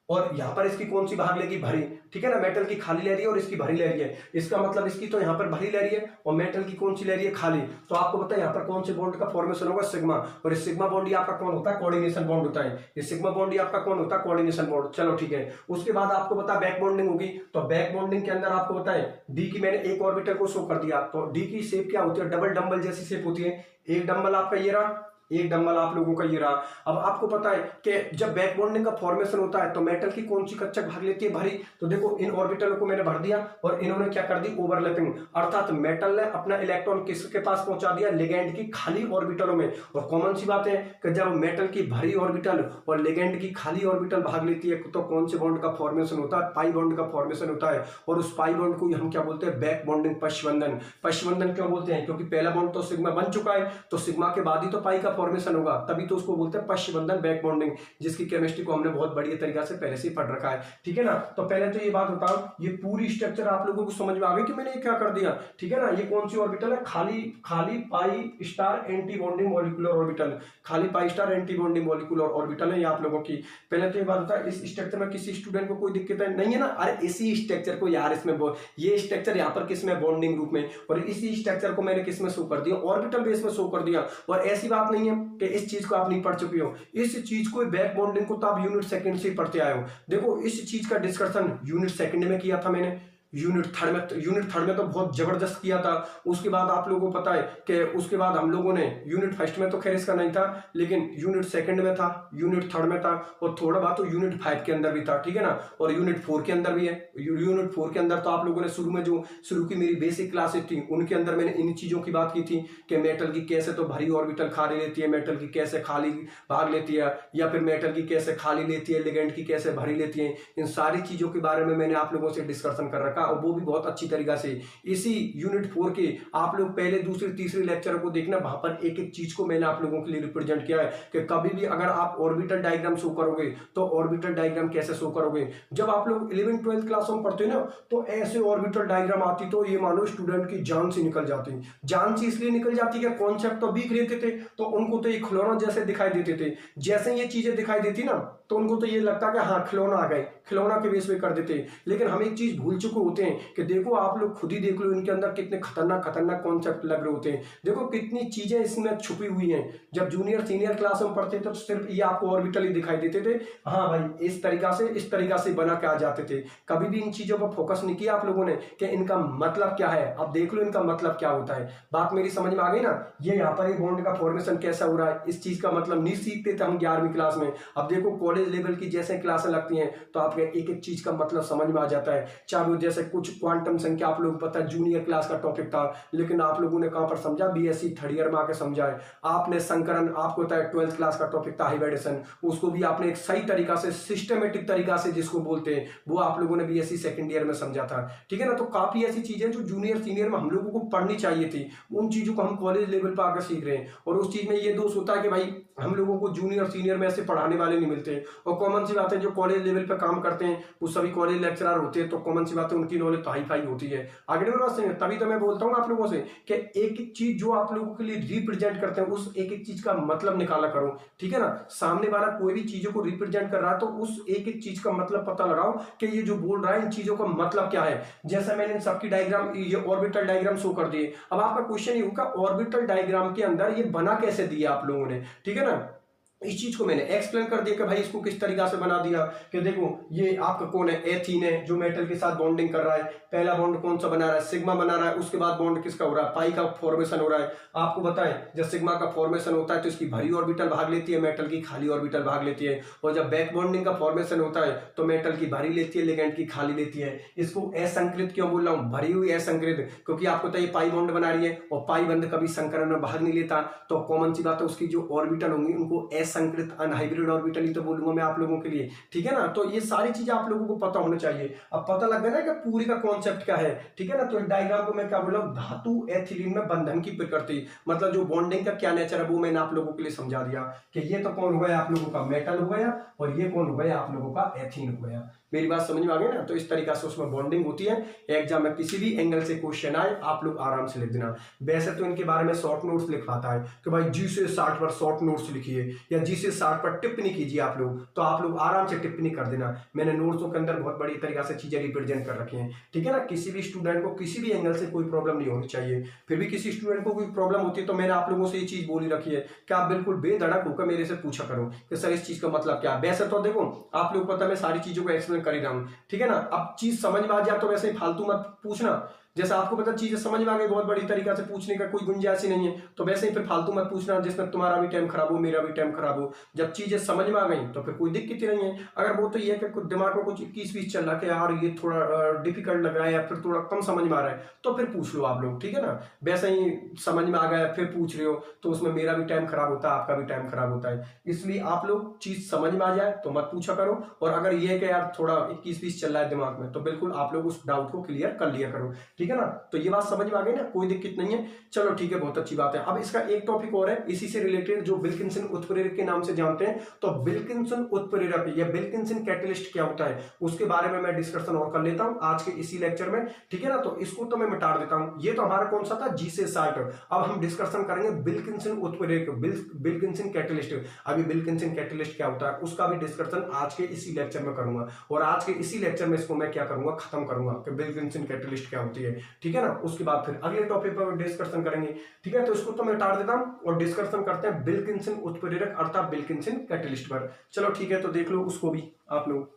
[SPEAKER 1] और यहां पर इसकी कौन सी भाग लेगी, भरी। ठीक है ना, मेटल की खाली ले रही है और इसकी भरी ले रही है, इसका मतलब इसकी तो यहां पर भरी ले रही है और मेटल की कौन सी ले रही है, खाली। तो आपको पता है यहां पर कौन से बॉन्ड का फॉर्मेशन होगा, सिग्मा, और इस सिग्मा बॉन्ड ही आपका कौन होता है, कोऑर्डिनेशन बॉन्ड होता है। ये सिग्मा बॉन्ड ही आपका कौन होता है, कोऑर्डिनेशन बॉन्ड। चलो ठीक है, उसके बाद आपको पता बैक बॉन्डिंग होगी, तो बैक बॉन्डिंग के अंदर आपको पता है डी की मैंने एक ऑर्बिटल को शो कर दिया, तो डी की शेप क्या होती है, डबल डंबल जैसी शेप होती है। एक डंबल आपका ये रहा, एक डंबल आप लोगों का ये रहा। अब आपको पता है कि जब बैक बॉन्डिंग का फॉर्मेशन होता है तो मेटल की कौन सी कक्षक भाग लेती है, भरी। तो देखो इन ऑर्बिटलों को मैंने भर दिया और इन्होंने क्या कर दी, ओवरलैपिंग, अर्थात मेटल ने अपना इलेक्ट्रॉन किसके पास पहुंचा दिया, लिगेंड की खाली ऑर्बिटलों में। और कॉमन सी बात है कि जब मेटल की भरी ऑर्बिटल और लिगेंड की खाली ऑर्बिटल भाग लेती है तो कौन से बॉन्ड का फॉर्मेशन होता है, पाई बॉन्ड का फॉर्मेशन होता है। और उस पाई बॉन्ड को हम क्या बोलते हैं, बैक बॉन्डिंग पश्चबंधन। पश्चबंधन क्यों बोलते हैं, क्योंकि पहला बॉन्ड तो सिग्मा बन चुका है, तो सिग्मा के बाद ही तो पाई का फॉर्मेशन होगा, तभी तो उसको बोलते हैं पश्चबंधन बैक बॉन्डिंग, जिसकी केमिस्ट्री को हमने बहुत बढ़िया तरीका से पहले से पढ़ रखा है। ठीक है ना, तो पहले तो ये बात बताओ, ये पूरी स्ट्रक्चर आप लोगों को समझ में आ गई कि मैंने ये क्या कर दिया। ठीक है ना, ये कौन सी ऑर्बिटल है, खाली खाली pi star antibonding molecular orbital, खाली pi star antibonding molecular orbital है ये आप लोगों की। पहले तो ये बात बता, इस स्ट्रक्चर में किसी स्टूडेंट को कोई दिक्कत नहीं है ना, अरे इसी स्ट्रक्चर को यार, इसमें ये स्ट्रक्चर यहाँ पर किसमें, बॉन्डिंग ग्रुप में, और इसी स्ट्रक्चर को मैंने किसमें शो कर दिया, ऑर्बिटल बेस में शो कर दिया। और ऐसी बात नहीं है कि इस चीज को आप नहीं पढ़ चुके हो, इस चीज को बैक बॉन्डिंग को तो आप यूनिट सेकंड से पढ़ते आए हो। देखो इस चीज का डिस्कशन यूनिट सेकंड में किया था मैंने, यूनिट थर्ड में तो बहुत जबरदस्त किया था। उसके बाद आप लोगों को पता है कि उसके बाद हम लोगों ने यूनिट फर्स्ट में तो खैर इसका नहीं था, लेकिन यूनिट सेकंड में था, यूनिट थर्ड में था, और थोड़ा बात तो यूनिट 5 के अंदर भी था। ठीक है ना, और यूनिट 4 के अंदर भी है। यूनिट 4 के अंदर तो आप लोगों ने शुरू में जो शुरू की मेरी बेसिक क्लासेस थी उनके अंदर मैंने इन चीजों की बात की थी कि मेटल की कैसे तो भरी ऑर्बिटल खाली लेती है, मेटल की कैसे खाली भाग लेती है, या फिर मेटल की कैसे खाली लेती है, लिगेंड की कैसे भरी लेती है। इन सारी चीजों के बारे में मैंने आप लोगों से डिस्कशन कर रखा, और वो भी बहुत अच्छी तरीका से। इसी यूनिट 4 के आप लोग पहले दूसरे तीसरे लेक्चर को देखना, वहां पर एक एक चीज को मैंने आप लोगों के लिए रिप्रेजेंट किया है कि कभी भी अगर आप ऑर्बिटल डायग्राम शो करोगे तो ऑर्बिटल डायग्राम कैसे शो करोगे। जब आप लोग 11th 12th क्लास में पढ़ते ना तो ऐसे ऑर्बिटल डायग्राम आती तो ये मानो स्टूडेंट की जान से निकल जाती। जान से इसलिए निकल जाती कि कॉन्सेप्ट तो वीक रहते थे, तो उनको तो ये खिलौना जैसे दिखाई देते थे। जैसे ये चीजें दिखाई देती ना तो उनको तो ये लगता कि हाँ खिलौना आ गए, खिलौना के बेस पे कर देते। लेकिन हम एक चीज भूल चुके होते हैं कि देखो आप लोग खुद ही देख लो इनके अंदर कितने खतरनाक खतरनाक कॉन्सेप्ट लग रहे होते हैं। देखो कितनी चीजें इसमें छुपी हुई हैं। जब जूनियर सीनियर क्लास में पढ़ते थे तो सिर्फ ये आपको ऑर्बिटल ही दिखाई देते थे, हाँ भाई इस तरीका से बना के आ जाते थे। कभी भी इन चीजों पर फोकस नहीं किया आप लोगों ने कि इनका मतलब क्या है। अब देख लो इनका मतलब क्या होता है। बात मेरी समझ में आ गई ना। ये यहाँ पर बॉन्ड का फॉर्मेशन कैसा हो रहा है, इस चीज का मतलब नहीं सीखते थे हम 11वीं क्लास में। अब देखो कॉलेज कॉलेज लेवल की जैसे क्लासें लगती हैं तो आपको एक एक चीज का मतलब समझ में आ जाता है। चाहे वो जैसे कुछ क्वांटम संख्या आप लोगों को पता है जूनियर क्लास का टॉपिक था, लेकिन आप लोगों ने कहां पर समझा, बीएससी थर्ड ईयर में आके समझा है। आपने संकरण, आपको पता है 12th क्लास का टॉपिक था हाइब्रिडेशन, उसको भी आपने एक सही तरीका से सिस्टमेटिक तरीका से जिसको बोलते हैं वो आप लोगों ने बीएससी सेकंड ईयर में समझा था। ठीक है ना, तो काफी ऐसी चीजें जो जूनियर सीनियर में हम लोगों को पढ़नी चाहिए थी, उन चीजों को हम कॉलेज लेवल पर आकर सीख रहे हैं। और उस चीज में ये दोष होता है कि भाई हम लोगों को जूनियर सीनियर में ऐसे पढ़ाने वाले नहीं मिलते। और कॉमन सी बात है जो कॉलेज लेवल पे काम करते हैं वो सभी कॉलेज लेक्चरर होते हैं, तो कॉमन सी बात है उनकी नॉलेज तो हाई फाई होती है। आगे मेरे बात सुनिए, तभी तो मैं बोलता हूँ आप लोगों से कि एक एक चीज जो आप लोगों के लिए रिप्रेजेंट करते हैं उस एक एक चीज का मतलब निकाला करो। ठीक है ना, सामने वाला कोई भी चीजों को रिप्रेजेंट कर रहा है तो उस एक एक चीज का मतलब पता लगाओ कि ये जो बोल रहा है इन चीजों का मतलब क्या है। जैसा मैंने इन सबकी डायग्राम, ये ऑर्बिटल डायग्राम शो कर दिए। अब आपका क्वेश्चन ये होगा ऑर्बिटल डायग्राम के अंदर ये बना कैसे दिया आप लोगों ने। ठीक है ना, इस चीज को मैंने एक्सप्लेन कर दिया कि भाई इसको किस तरीका से बना दिया कि देखो ये आपका कौन है, एथीन है जो मेटल के साथ बॉन्डिंग कर रहा है। पहला बॉन्ड कौन सा बना रहा है, सिग्मा बना रहा है। उसके बाद बॉन्ड किसका हो रहा है, पाई का फॉर्मेशन हो रहा है। आपको बताएं जब सिग्मा का फॉर्मेशन होता है तो इसकी भरी ऑर्बिटल भाग लेती है, मेटल की खाली ऑर्बिटल भाग लेती है। और जब बैक बॉन्डिंग का फॉर्मेशन होता है तो मेटल की भरी लेती है, लिगेंड की खाली लेती है। इसको असंकृत क्यों बोल रहा हूं, भरी हुई असंकृत, क्योंकि आपको तो ये पाई बॉन्ड बना रही है और पाई बंद कभी संकरण में भाग नहीं लेता, तो कॉमन सी बात है उसकी जो ऑर्बिटल होंगी उनको असंकृत अनहाइब्रिड ऑर्बिटल ही तो बोलूंगा मैं आप लोगों के लिए। ठीक है ना, तो ये सारी चीजें आप लोगों को पता होना चाहिए। अब पता लग गया ना कि पूरी का कॉन्सेप्ट क्या है। ठीक है ना, तो डायग्राम को मैं क्या बोल रहा हूं, धातु एथिलीन में बंधन की प्रकृति, मतलब जो बॉन्डिंग का क्या नेचर है वो मैंने आप लोगों के लिए समझा दिया कि ये तो कौन हो गया आप लोगों का मेटल हो गया और ये कौन हो गया आप लोगों का एथीन हो गया। मेरी बात समझ में आ गई ना, तो इस तरीका से उसमें बॉन्डिंग होती है। एग्जाम में किसी भी एंगल से क्वेश्चन आए आप लोग आराम से लिख देना। वैसे तो इनके बारे में शॉर्ट नोट्स लिखवाता है कि भाई जी से 60 पर शॉर्ट नोट्स लिखिए या जी से 60 पर टिप्पणी कीजिए आप लोग, तो आप लोग आराम से टिप्पणी कर देना। मैंने नोट्सों के अंदर बहुत बड़ी तरीका से चीजें रिप्रेजेंट कर रखी हैं। ठीक है ना, किसी भी स्टूडेंट को किसी भी एंगल से कोई प्रॉब्लम नहीं होनी चाहिए। फिर भी किसी स्टूडेंट को कोई प्रॉब्लम होती है तो मैंने आप लोगों से ये चीज बोली रखी है कि आप बिल्कुल बेधड़क होकर मेरे से पूछा करो कि सर इस चीज का मतलब क्या है। वैसे तो देखो आप लोग पता मैं सारी चीजों को एक्सप्लेन कर ही रहा हूं। ठीक है ना, अब चीज समझ में आ जाए तो वैसे ही फालतू मत पूछना। जैसा आपको पता चीजें समझ में आ गई, बहुत बड़ी तरीका से पूछने का कोई गुंजाइश ही नहीं है, तो वैसे ही फिर फालतू मत पूछना जिसमें तुम्हारा भी टाइम खराब हो मेरा भी टाइम खराब हो। जब चीजें समझ में आ गई तो फिर कोई दिक्कत ही नहीं है। अगर वो तो ये कि कुछ दिमाग में कुछ 21-20 चल रहा है यार ये थोड़ा डिफिकल्ट लग रहा है या फिर थोड़ा कम समझ में आ रहा है तो फिर पूछ लो आप लोग। ठीक है ना, वैसे ही समझ में आ गया फिर पूछ रहे हो तो उसमें मेरा भी टाइम खराब होता है आपका भी टाइम खराब होता है। इसलिए आप लोग चीज समझ में आ जाए तो मत पूछा करो, और अगर ये कि यार थोड़ा 21-20 चल रहा है दिमाग में तो बिल्कुल आप लोग उस डाउट को क्लियर कर लिया करो। ठीक है ना, तो ये बात समझ में आ गई ना, कोई दिक्कत नहीं है। चलो ठीक है, बहुत अच्छी बात है। अब इसका एक टॉपिक और है इसी से रिलेटेड जो विल्किंसन उत्प्रेरक के नाम से जानते हैं, तो विल्किंसन उत्प्रेरक या विल्किंसन कैटलिस्ट क्या होता है उसके बारे में मैं डिस्कशन और कर लेता हूं आज के इसी लेक्चर में। ठीक है ना, तो इसको तो मैं मिटा देता हूं। ये तो हमारा कौन सा था, जी से 60। अब हम डिस्कशन करेंगे विल्किंसन उत्प्रेरक, विल्किंसन कैटलिस्ट। अभी विल्किंसन कैटलिस्ट क्या होता है उसका भी डिस्कशन आज के इसी लेक्चर में करूंगा, और आज के इसी लेक्चर में इसको मैं क्या करूंगा, खत्म करूंगा कि विल्किंसन कैटलिस्ट क्या होती है। ठीक है ना, उसके बाद फिर अगले टॉपिक पर डिस्कशन करेंगे। ठीक है, तो इसको तो मैं टाड़ देता हूं और डिस्कशन करते हैं विल्किंसन उत्प्रेरक अर्थात विल्किंसन कैटलिस्ट पर। चलो ठीक है, तो देख लो उसको भी आप लोग।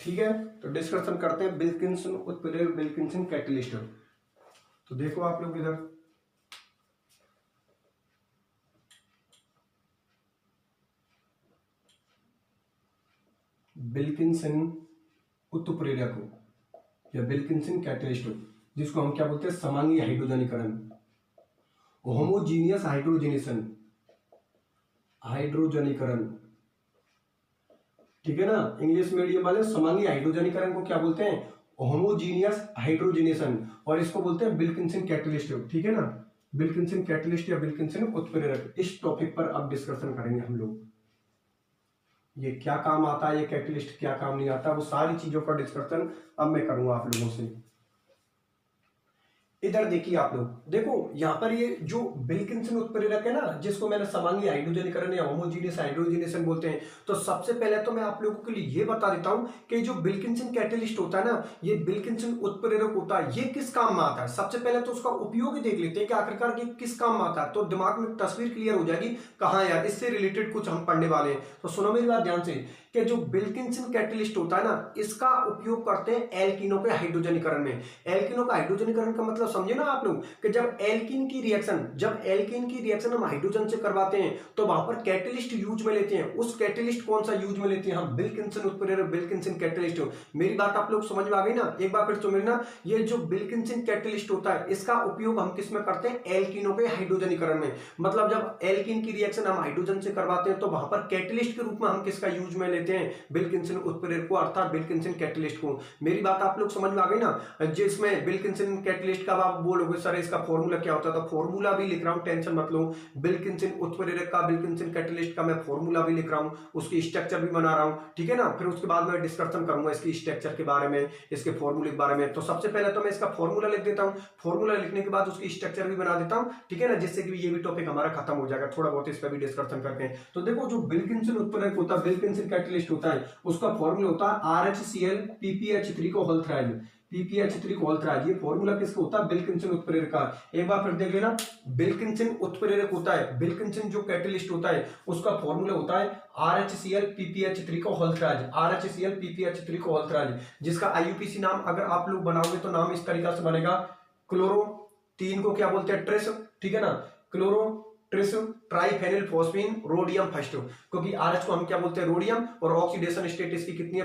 [SPEAKER 1] ठीक है, तो डिस्कशन करते हैं विल्किंसन उत्प्रेरक, विल्किंसन कैटलिस्ट। तो देखो आप लोग इधर विल्किंसन उत्प्रेरक या विल्किंसन कैटलिस्ट, जिसको हम क्या बोलते हैं समांगी हाइड्रोजनीकरण। होमोजीनियस हाइड्रोजनेशन, हाइड्रोजनीकरण, ठीक है ना। इंग्लिश मीडियम वाले समांगी हाइड्रोजनीकरण को क्या बोलते हैं, होमोजीनियस हाइड्रोजनेशन, और इसको बोलते हैं विल्किंसन कैटलिस्ट, ठीक है ना। विल्किंसन कैटलिस्ट या विल्किंसन उत्प्रेरक, इस टॉपिक पर अब डिस्कशन करेंगे हम लोग। ये क्या काम आता है, ये कैटलिस्ट क्या काम नहीं आता, वो सारी चीजों का डिस्कशन अब मैं करूंगा आप लोगों से। इधर देखिए आप लोग, देखो यहाँ पर ये जो विल्किंसन उत्प्रेरक है ना, जिसको मैंने समांगी हाइड्रोजनीकरण या होमोजीनियस हाइड्रोजनेशन बोलते हैं, तो सबसे पहले तो मैं आप लोगों के लिए ये बता देता हूं कि जो विल्किंसन कैटलिस्ट होता है ना, ये विल्किंसन उत्प्रेरक होता है, ये किस काम में आता है। सबसे पहले तो उसका उपयोग ही देख लेते हैं कि आखिरकार ये किस काम में आता है, तो दिमाग में तस्वीर क्लियर हो जाएगी कहाँ यार, इससे रिलेटेड कुछ हम पढ़ने वाले हैं। तो सुनो मेरी बात ध्यान से, कि जो विल्किंसन कैटलिस्ट होता है ना, इसका उपयोग करते हैं एल्कीनों के हाइड्रोजनीकरण में। एल्कीनों का हाइड्रोजनीकरण का मतलब समझे ना आप लोग, कि जब एल्कीन की रिएक्शन हम हाइड्रोजन से करवाते हैं, तो वहां पर कैटलिस्ट यूज में लेते हैं। उस कैटलिस्ट कौन सा यूज में लेते हैं हम, विल्किंसन उत्प्रेरक, विल्किंसन कैटलिस्ट। मेरी बात आप लोग समझ में आ गई ना, एक बार फिर सुन लेना। ये जो विल्किंसन कैटलिस्ट होता है, इसका उपयोग हम किस में करते हैं, एल्कीनों के हाइड्रोजनीकरण में। मतलब जब एल्कीन की रिएक्शन हम हाइड्रोजन से करवाते हैं, तो वहां पर कैटलिस्ट के रूप में हम किसका यूज में लेते हैं, विल्किंसन उत्प्रेरक को, अर्थात विल्किंसन कैटलिस्ट को। मेरी बात आप लोग समझ में आ गई ना। जिसमें विल्किंसन कैटलिस्ट का आप बोलोगे सर इसका फॉर्मूला क्या होता है, तो फॉर्मूला भी लिख रहा हूं, टेंशन मत लो। विल्किंसन उत्प्रेरक का, विल्किंसन कैटलिस्ट का मैं फॉर्मूला भी लिख रहा हूं, उसकी स्ट्रक्चर भी बना रहा हूं, ठीक है ना। फिर उसके बाद मैं डिस्कशन करूंगा इसकी स्ट्रक्चर के बारे में, इसके फॉर्मूले के बारे में। तो सबसे पहले तो मैं इसका फॉर्मूला लिख देता हूं, फॉर्मूला लिखने के बाद उसकी स्ट्रक्चर भी बना देता हूं, ठीक है ना, जिससे कि ये भी टॉपिक हमारा खत्म हो जाएगा, थोड़ा बहुत इस पर भी डिस्कशन करते हैं। तो देखो जो विल्किंसन उत्प्रेरक होता है, विल्किंसन कैटलिस्ट होता है, उसका फॉर्मूला होता है RHCl PPH3 को होल थ्राइज, PPH3 को होल थ्राइज। ये फॉर्मूला किसका होता है, विल्किंसन उत्प्रेरक का। एक बार फिर देख लेना, विल्किंसन उत्प्रेरक होता है, विल्किंसन जो कैटलिस्ट होता है, उसका फॉर्मूला होता है RHCl PPH3 को होल थ्राइज, RHCl PPH3 को होल थ्राइज, जिसका IUPAC नाम अगर आप लोग बनाओगे तो नाम इस तरीका से बनेगा, क्लोरो 3 को क्या बोलते हैं, ट्रेस, ठीक है ना, chloro tris triphenylphosphine rhodium first, क्योंकि आरएच को हम क्या बोलते हैं, रोडियम, और ऑक्सीडेशन स्टेट इसकी कितनी है,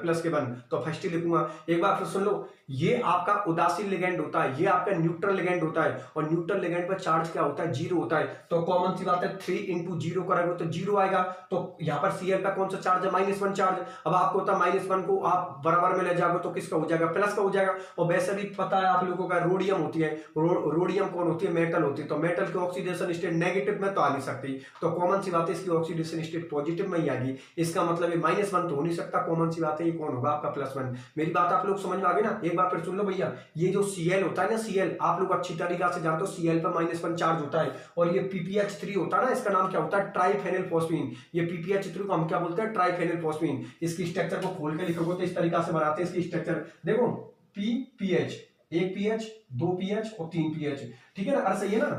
[SPEAKER 1] प्लस के 1, तो फर्स्ट ही लिखूंगा। एक बार फिर सुन लो, ये आपका उदासीन लिगेंड होता है, ये आपका न्यूट्रल लिगेंड होता है, और न्यूट्रल लिगेंड पर चार्ज क्या होता है, 0 होता है। तो कॉमन सी बात है, 3 × 0 करेंगे तो 0 आएगा। तो यहाँ पर Cl का कौन सा चार्ज है, -1 चार्ज। अब आपको होता है -1 को आप बराबर में ले जाओगे तो किसका हो जाएगा, प्लस का हो जाएगा। और वैसे भी पता है आप लोगों का, रोडियम होती है, रोडियम कौन होती है, मेटल होती है। तो मेटल की ऑक्सीडेशन स्टेट नेगेटिव में तो आ नहीं सकती, तो कॉमन सी बात है इसकी ऑक्सीडेशन स्टेट पॉजिटिव में ही आएगी। इसका मतलब ये -1 तो हो नहीं सकता, कॉमन सी बात है, ये कौन होगा, आपका +1। मेरी बात आप लोग समझ में आ गई ना। एक बार फिर सुन लो भैया, ये जो Cl होता है ना, Cl आप लोग अच्छी तरीके से जानते हो, Cl पर -1 चार्ज होता है, और ये PPH3 होता है ना, इसका नाम क्या होता है, ट्राइफेनिल फॉस्फीन। ये PPH3 को हम क्या बोलते हैं, ट्राइफेनिल फॉस्फीन। इसकी स्ट्रक्चर को खोल के लिखोगे तो इस तरीके से बनाते हैं इसकी स्ट्रक्चर। देखो PPH, 1 PH 2 PH और 3 PH, ठीक है ना, अर्थ सही है ना।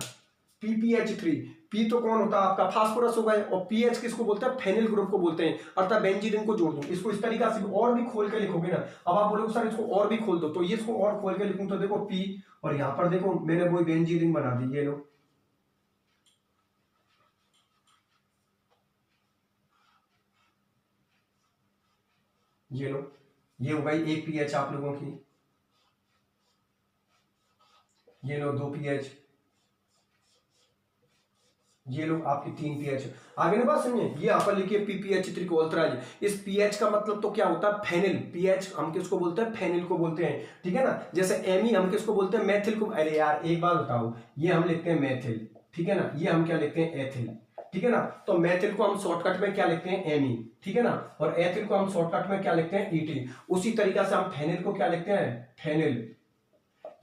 [SPEAKER 1] PPH3, P तो कौन होता है आपका, फास्फोरस हो गए, और PH किसको बोलते हैं, फेनिल ग्रुप को बोलते हैं, अर्थात बेंजीन को जोड़ दो। इसको इस तरीका से और भी खोल के लिखोगे ना, अब आप बोलोगे सर इसको और भी खोल दो, तो ये इसको और खोल के लिखूं तो देखो P, और यहां पर देखो मैंने वही बेंजीन बना दी, ये लो, ये लो, ये हो गई 1 PH आप लोगों की, ये लो 2 PH, ये लोग आपकी 3 pH। आगे ना बात समझिए, ये यहाँ पर लिखिए PPH3 को होल थ्राइज। इस pH का मतलब तो क्या होता है, फेनिल। pH हम किसको बोलते हैं, फेनिल को बोलते हैं, ठीक है ना। जैसे Me हम किसको बोलते हैं, मैथिल को। अरे यार एक बात बताओ, ये हम लिखते हैं मैथिल, ठीक है ना, ये हम क्या लिखते हैं, एथिल, ठीक है ना। तो मैथिल को हम शॉर्टकट में क्या लिखते हैं, Me, ठीक है ना, और एथिल को हम शॉर्टकट में क्या लिखते हैं, Et। उसी तरीका से हम फेनिल को क्या लिखते हैं, फेनिल।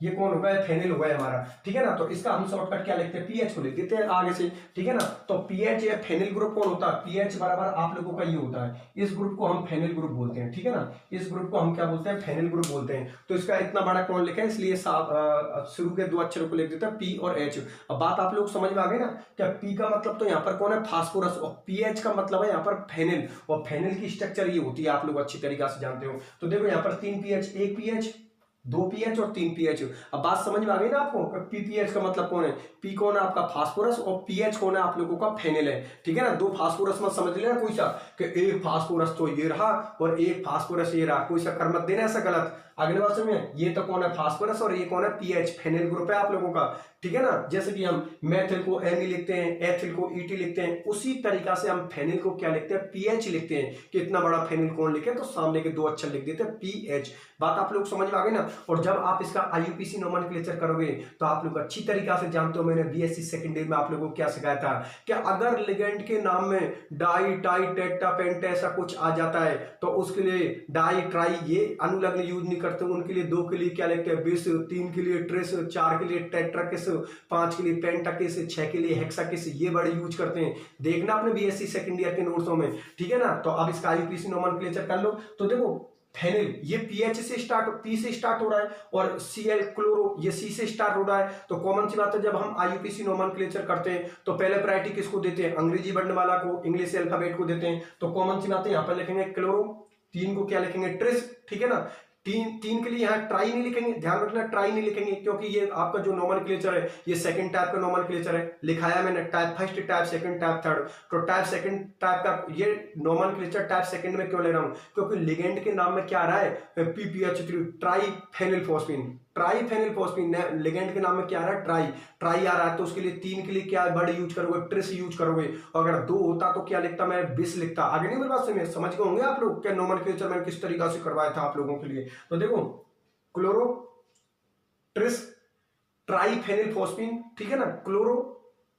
[SPEAKER 1] ये कौन होगा, फेनिल होगा हमारा, ठीक है ना। तो इसका हम शॉर्टकट क्या लिखते हैं, पीएच को लिख देते हैं आगे से, ठीक है ना। तो पीएच या फेनिल ग्रुप कौन होता है, पीएच बराबर आप लोगों का ये होता है, इस ग्रुप को हम फेनिल ग्रुप बोलते हैं, ठीक है ना। इस ग्रुप को हम क्या बोलते हैं, फेनिल ग्रुप बोलते हैं। तो इसका इतना बड़ा कौन लिखा है, इसलिए शुरू के 2 अक्षरों को लिख देता है, पी और एच। अब बात आप लोग समझ में आ गई ना, क्या पी का मतलब तो यहाँ पर कौन है, फास्फोरस, और पीएच का मतलब है यहाँ पर फेनिल, और फेनिल की स्ट्रक्चर ये होती है, आप लोग अच्छी तरीके से जानते हो। तो देखो यहाँ पर 3 pH, 1 pH, 2 pH और 3 pH। अब बात समझ में आ गई ना आपको, PPH का मतलब कौन है, P कौन है आपका फास्फोरस, और PH कौन है आप लोगों का फेनिल है, ठीक है ना। 2 फास्फोरस मत समझ लेना कोई सा, कि एक फास्फोरस तो ये रहा और एक फास्फोरस ये रहा, कोई सा कर मत देना ऐसा गलत। अगले बात समझिए, ये तो कौन है, फास्फोरस, और ये कौन है, पीएच, फेनिल ग्रुप है आप लोगों का, ठीक है ना। जैसे कि हम मेथिल को Me लिखते हैं, एथिल को Et लिखते हैं, उसी तरीका से हम फेनिल को क्या लिखते हैं, PH लिखते हैं। कि इतना बड़ा फेनिल कौन लिखे, तो सामने के 2 अक्षर लिख देते हैं PH। बात आप लोग समझ में आ गई ना। और जब आप इसका IUPAC नोमेनक्लेचर करोगे तो आप लोग अच्छी तरीका से जानते हो, मैंने BSc सेकेंड ईयर में आप लोगों को क्या सिखाया था कि अगर लिगेंड के नाम में डाई, टाई, टेट्रा, पेंटा ऐसा कुछ आ जाता है तो उसके लिए डाई, ट्राई ये अनुलग्न यूज नहीं करते, उनके लिए 2 के लिए क्या लिखते हैं बिस, 3 के लिए ट्रिस, 4 के लिए टेट्राकिस, 5 के लिए पेंटाकिस, 6 के लिए हेक्साकिस, ये वर्ड यूज करते हैं। देखना अपने BSc सेकेंड ईयर के नोट्सों में, ठीक है ना। तो अब इसका IUPAC नोमेनक्लेचर कर लो। तो देखो फेनिल ये PH से स्टार्ट, P से स्टार्ट हो रहा है, और Cl क्लोरो ये C से स्टार्ट हो रहा है। तो कॉमन सी बात है, जब हम IUPAC नोमेनक्लेचर करते हैं तो पहले प्रायोरिटी किसको देते हैं, अंग्रेजी वर्णमाला को, इंग्लिश अल्फाबेट को देते हैं। तो कॉमन सी बात है, यहाँ पर लिखेंगे क्लोरो, 3 को क्या लिखेंगे ट्रिस, ठीक है ना। 3 के लिए यहाँ ट्राई नहीं लिखेंगे, ध्यान रखना ट्राई नहीं लिखेंगे, क्योंकि ये आपका जो नोमेनक्लेचर है ये सेकंड टाइप का नोमेनक्लेचर है। लिखाया मैंने type first, type second, type third. तो टाइप सेकंड टाइप का ये नोमेनक्लेचर टाइप सेकंड में क्यों ले रहा हूं, क्योंकि लिगेंड के नाम में क्या आ रहा है, PPH3 triphenylphosphine, triphenylphosphine. Ligand के नाम में क्या आ रहा है, ट्राई, ट्राई आ रहा है। तो उसके लिए 3 के लिए क्या वर्ड यूज करोगे, ट्रिस यूज करोगे। और अगर 2 होता तो क्या लिखता, मैं बिस लिखता। आगे नहीं मेरी बात से समझ गए होंगे आप लोग क्या नोमेनक्लेचर मैंने किस तरीका से करवाया था आप लोगों के लिए। तो देखो क्लोरो, ट्रिस, ट्राईफेनिल फॉस्फीन, ठीक है ना, क्लोरो,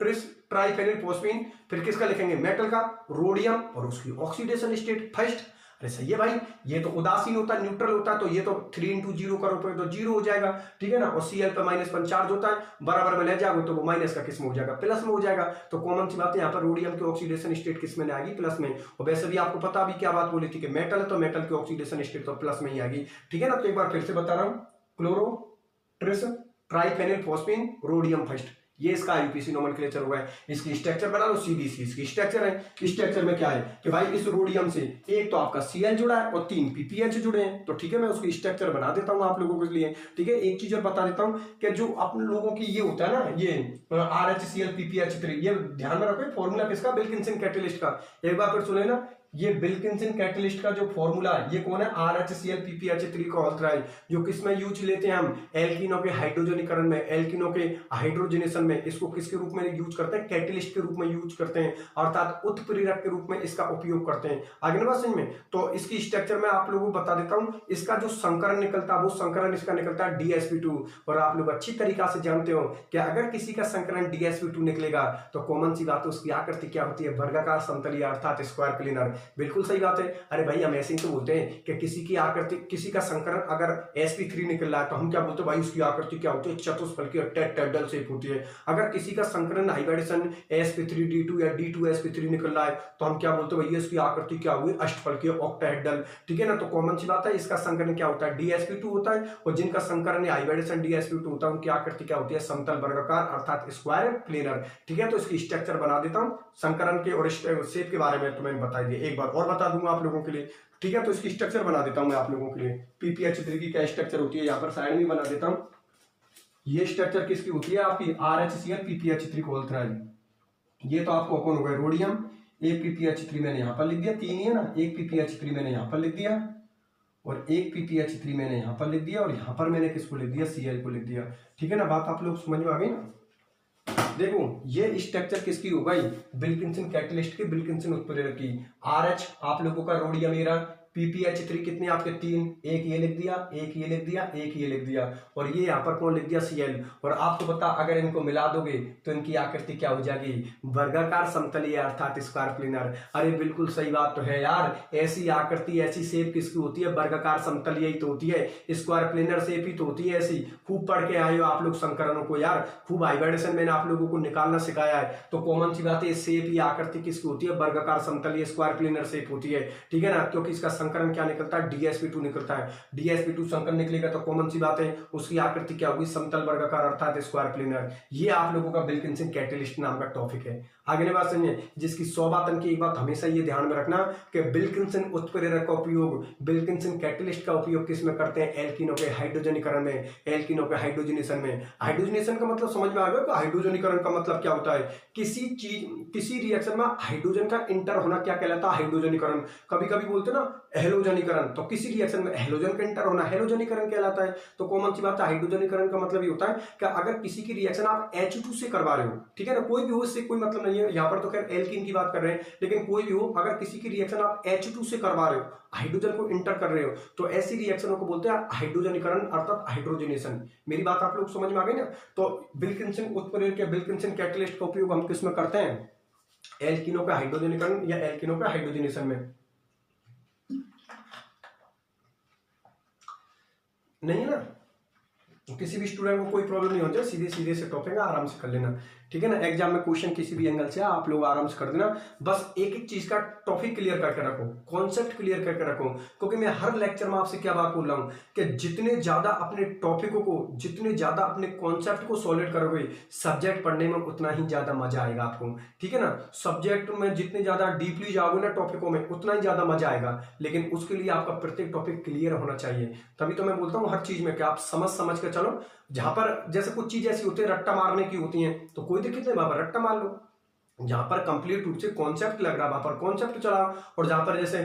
[SPEAKER 1] ट्रिस, ट्राईफेनिल फॉस्फीन। फिर किसका लिखेंगे, मेटल का, रोडियम, और उसकी ऑक्सीडेशन स्टेट फर्स्ट। अरे सही है भाई, ये तो उदासीन होता है, न्यूट्रल होता है, तो ये तो 3 into 0 करोगे तो 0 हो जाएगा, ठीक है ना। और Cl पे -1 चार्ज होता है, बराबर में ले जाओगे तो वो माइनस का किस में हो जाएगा, प्लस में हो जाएगा। तो कॉमन सी बात है, यहाँ पर रोडियम की ऑक्सीडेशन स्टेट किस में आएगी, प्लस में। और वैसे भी आपको पता भी क्या बात बोली थी कि मेटल है तो मेटल की ऑक्सीडेशन स्टेट तो प्लस में ही आएगी, ठीक है ना। तो एक बार फिर से बता रहा हूं, chloro, tris, triphenylphosphine, rhodium first, ये इसका IUPAC नोमेनक्लेचर हुआ है। इसकी स्ट्रक्चर बना लो, CBC इसकी स्ट्रक्चर है। स्ट्रक्चर में क्या है कि भाई इस रोडियम से एक तो आपका Cl जुड़ा है और 3 PPH जुड़े हैं। तो ठीक है, मैं उसकी स्ट्रक्चर बना देता हूं आप लोगों के लिए, ठीक है। एक चीज और बता देता हूं कि जो आप लोगों की ये होता है ना, ये RHCl PPH3, ये ध्यान में रखो फॉर्मूला किसका, विल्किंसन कैटलिस्ट का। एक बार फिर सुने ना, ये विल्किंसन कैटलिस्ट का जो फॉर्मूला है ये कौन है, RHCl PPH3 का ऑल्थराइड, जो किसमें यूज लेते हैं हम, एल्किनो के हाइड्रोजनीकरण में, एल्किनो के हाइड्रोजनेशन में। इसको किसके रूप में यूज करते हैं, कैटलिस्ट के रूप में यूज करते हैं, अर्थात उत्प्रेरक के रूप में इसका उपयोग करते हैं। आगे ना समझ में। तो इसकी स्ट्रक्चर में आप लोगों को बता देता हूं, इसका जो संकरण निकलता है वो संकरण इसका निकलता है DsP2। और आप लोग अच्छी तरीका से जानते हो कि अगर किसी का संकरण DsP2 निकलेगा तो कॉमन सी बात है, उसकी आकृति क्या होती है, वर्गाकार समतलीय अर्थात स्क्वायर प्लेनर। बिल्कुल सही बात है। अरे भाई हम ऐसे ही तो बोलते हैं कि किसी की आकृति, किसी का संकरण अगर sp3 निकल रहा है तो हम क्या बोलते हैं, भाई उसकी आकृति क्या होती है, चतुष्फलकीय टेट्राहेड्रल शेप होती है। अगर किसी का संकरण हाइब्रिडेशन sp3d2 या d2sp3 निकल रहा है तो हम क्या बोलते हैं, भाई इसकी आकृति क्या हुई, अष्टफलकीय ऑक्टाहेड्रल, ठीक है ना। तो कॉमन सी बात है, इसका संकरण क्या होता है, DsP2 होता है। और जिनका संकरण हाइब्रिडेशन DsP2 होता है उनकी आकृति क्या होती है, समतल वर्गाकार अर्थात स्क्वायर प्लेनर, ठीक है। तो इसकी स्ट्रक्चर बना देता हूं, संकरण के और शेप के बारे में तुम्हें बता दिया, एक बार और बता दूंगा आप लोगों के लिए, ठीक है। तो इसकी स्ट्रक्चर बना देता हूं मैं आप लोगों के लिए, PPH3 की क्या स्ट्रक्चर होती है, यहाँ पर साइड में बना देता हूं। ये स्ट्रक्चर किसकी होती है, आपकी RHCl PPH3 को ऑल्थराइड। ये तो आपको कौन हो गया, रोडियम, एक PPH3 मैंने यहाँ पर लिख दिया, 3 ही है ना, एक PPH3 मैंने यहाँ पर लिख दिया और एक PPH3 मैंने यहाँ पर लिख दिया, और यहाँ पर मैंने किसको लिख दिया, Cl को लिख दिया, ठीक है ना। बात आप लोग समझ में आ गई ना। देखो ये स्ट्रक्चर किसकी हो गई, विल्किंसन कैटलिस्ट की, विल्किंसन उत्प्रेरक की। RH आप लोगों का रोडियम एरा, PPH3 कितने आपके 3, एक ये लिख दिया, एक ये लिख दिया, एक ये लिख दिया, और ये यहाँ पर कौन लिख दिया, Cl। और आपको पता अगर इनको मिला दोगे तो इनकी आकृति क्या हो जाएगी, वर्गाकार समतलीय अर्थात स्क्वायर प्लेनर। अरे बिल्कुल सही बात तो है यार, ऐसी आकृति ऐसी शेप किसकी होती है, वर्गाकार समतलीय ही तो होती है, स्क्वायर प्लेनर शेप ही तो होती है ऐसी। खूब पढ़ के आए हो आप लोग संकरणों को यार, खूब हाइब्रिडेशन मैंने आप लोगों को निकालना सिखाया है। तो कॉमन सी बात है, शेप ही आकृति किसकी होती है, वर्गाकार समतलीय स्क्वायर प्लेनर शेप होती है, ठीक है ना। क्योंकि इसका संकरण क्या निकलता है, DsP2 निकलता है। DsP2 संकरण निकलेगा तो कॉमन सी बात है उसकी आकृति क्या होगी, समतल वर्गाकार अर्थात स्क्वायर प्लेनर। ये आप लोगों का विल्किंसन कैटलिस्ट नाम का टॉपिक है। आगे बात समझिए, जिसकी 100 बातन की एक बात हमेशा ये ध्यान में रखना कि विल्किंसन उत्प्रेरक का उपयोग, विल्किंसन कैटलिस्ट का उपयोग किस में करते हैं? एल्कीनों के हाइड्रोजनीकरण में, एल्कीनों के हाइड्रोजनेशन में। हाइड्रोजनेशन का मतलब समझ में आ गया कि हाइड्रोजनीकरण का मतलब क्या होता है? किसी चीज, किसी रिएक्शन में हाइड्रोजन का इंटर होना क्या कहलाता है? हाइड्रोजनीकरण। कभी कभी बोलते हैं ना हेलोजनीकरण, तो किसी रिएक्शन में हेलोजन का इंटर होना हेलोजनीकरण कहलाता है। तो कॉमन सी बात है, हाइड्रोजनीकरण का मतलब ये होता है कि अगर किसी की रिएक्शन आप H2 से करवा रहे हो, ठीक है ना, कोई भी हो, इससे कोई मतलब नहीं है, यहाँ पर तो खैर एल्कीन की बात कर रहे हैं, लेकिन कोई भी हो, अगर किसी की रिएक्शन आप H2 से करवा रहे हो, हाइड्रोजन को इंटर कर रहे हो, तो ऐसी रिएक्शनों को बोलते हैं हाइड्रोजनीकरण अर्थात हाइड्रोजनेशन। मेरी बात आप लोग समझ में आ गई ना? तो विल्किंसन उत्प्रेरक या विल्किंसन कैटलिस्ट का उपयोग हम किसमें करते हैं? एल्कीनों का हाइड्रोजनीकरण या एल्कीनों का हाइड्रोजनेशन में। नहीं है ना? किसी भी स्टूडेंट को कोई प्रॉब्लम नहीं होती, सीधे सीधे से टॉपिक है, आराम से कर लेना, ठीक है ना। एग्जाम में क्वेश्चन किसी भी एंगल से आप लोग आराम से कर देना, बस एक एक चीज का टॉपिक क्लियर करके रखो, कॉन्सेप्ट क्लियर करके रखो। क्योंकि मैं हर लेक्चर में आपसे क्या बात बोल रहा हूं कि जितने ज्यादा अपने टॉपिकों को, जितने ज्यादा अपने कॉन्सेप्ट को सॉलिड करोगे, सब्जेक्ट पढ़ने में उतना ही ज्यादा मजा आएगा आपको, ठीक है ना। सब्जेक्ट में जितने ज्यादा डीपली जाओगे ना टॉपिकों में, उतना ही ज्यादा मजा आएगा, लेकिन उसके लिए आपका प्रत्येक टॉपिक क्लियर होना चाहिए। तभी तो मैं बोलता हूँ हर चीज में कि आप समझ समझ के चलो। जहां पर जैसे कुछ चीज ऐसी होती है रट्टा मारने की होती है, तो कोई दिक्कत नहीं, वहां पर रट्टा मार लो। जहां पर कंप्लीट रूप से कॉन्सेप्ट लग रहा है वहां पर कॉन्सेप्ट चलाओ, और जहां पर जैसे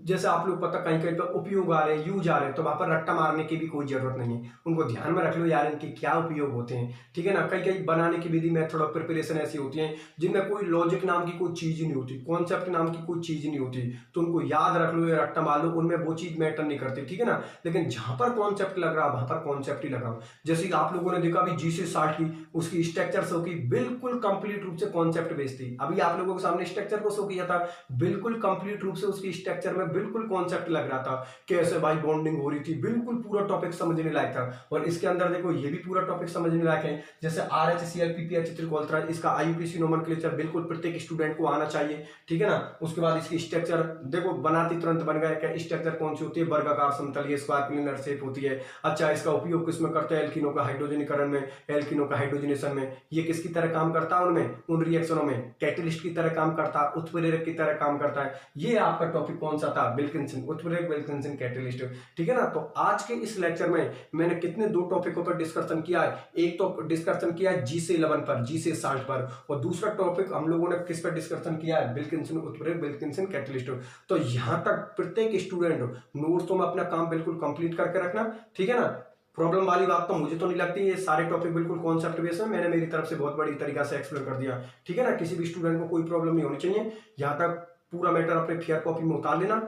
[SPEAKER 1] जैसे आप लोग पता कहीं कहीं पर उपयोग आ रहे हैं, यूज आ रहे हैं, तो वहां पर रट्टा मारने की भी कोई जरूरत नहीं है। उनको ध्यान में रख लो यार, इनके क्या उपयोग होते हैं, ठीक है ना। कई कई बनाने की विधि, मेथड ऑफ प्रिपरेशन ऐसी होती है जिनमें कोई लॉजिक नाम की कोई चीज नहीं होती, कॉन्सेप्ट नाम की कोई चीज नहीं होती, तो उनको याद रख लो या रट्टा मार लो, उनमें वो चीज मैटर नहीं करती, ठीक है ना। लेकिन जहां पर कॉन्सेप्ट लग रहा है वहां पर कॉन्सेप्ट ही लगाओ। जैसे आप लोगों ने देखा अभी G60 की, उसकी स्ट्रक्चर शो की, बिल्कुल कंप्लीट रूप से कॉन्सेप्ट बेस्ड थी। अभी आप लोगों के सामने स्ट्रक्चर को शो किया था, बिल्कुल कंप्लीट रूप से उसकी स्ट्रक्चर में बिल्कुल कॉन्सेप्ट लग रहा था, कैसे भाई बॉन्डिंग हो रही थी, बिल्कुल पूरा टॉपिक समझने लायक था। और इसके अंदर देखो ये भी पूरा टॉपिक समझने लायक है, जैसे RHCl PPH त्रिकोलत्रा, इसका IUPAC नोमेनक्लेचर बिल्कुल प्रत्येक स्टूडेंट को आना चाहिए, ठीक है ना। उसके बाद इसकी स्ट्रक्चर देखो बनाती तुरंत बन गया क्या, स्ट्रक्चर कौन सी होती है? वर्गाकार समतलीय स्क्वायर प्लेनर शेप होती है। अच्छा, इसका उपयोग किसमें करते हैं? एल्कीनों का हाइड्रोजनीकरण में, एल्कीनों का हाइड्रोजनेशन में। ये किसकी तरह काम करता है? उनमें, उन रिएक्शनों में कैटलिस्ट की तरह काम करता है, उत्प्रेरक की तरह काम करता है। ये आपका टॉपिक कौन सा था? विल्किंसन उत्प्रेरक, विल्किंसन कैटलिस्ट, ठीक है ना। तो आज के इस लेक्चर में मैंने कितने दो टॉपिकों पर डिस्कशन किया है। एक तो डिस्कशन किया है G11 पर, G60 पर, और दूसरा टॉपिक हम लोगों ने किस पर डिस्कशन किया है? विल्किंसन उत्प्रेरक, विल्किंसन कैटलिस्ट। तो यहां तक प्रत्येक स्टूडेंट नोट्स तो में अपना काम बिल्कुल कंप्लीट करके रखना, ठीक है ना। प्रॉब्लम वाली बात तो मुझे तो नहीं लगती, ये सारे टॉपिक बिल्कुल कॉन्सेप्ट बेस्ड है, मैंने मेरी तरफ से बहुत बड़ी तरीका से एक्सप्लेन कर दिया, ठीक है ना। किसी भी स्टूडेंट को कोई प्रॉब्लम नहीं होनी चाहिए, यहाँ तक पूरा मैटर अपने फेयर कॉपी में उतार लेना,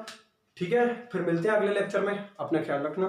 [SPEAKER 1] ठीक है। फिर मिलते हैं अगले लेक्चर में, अपना ख्याल रखना।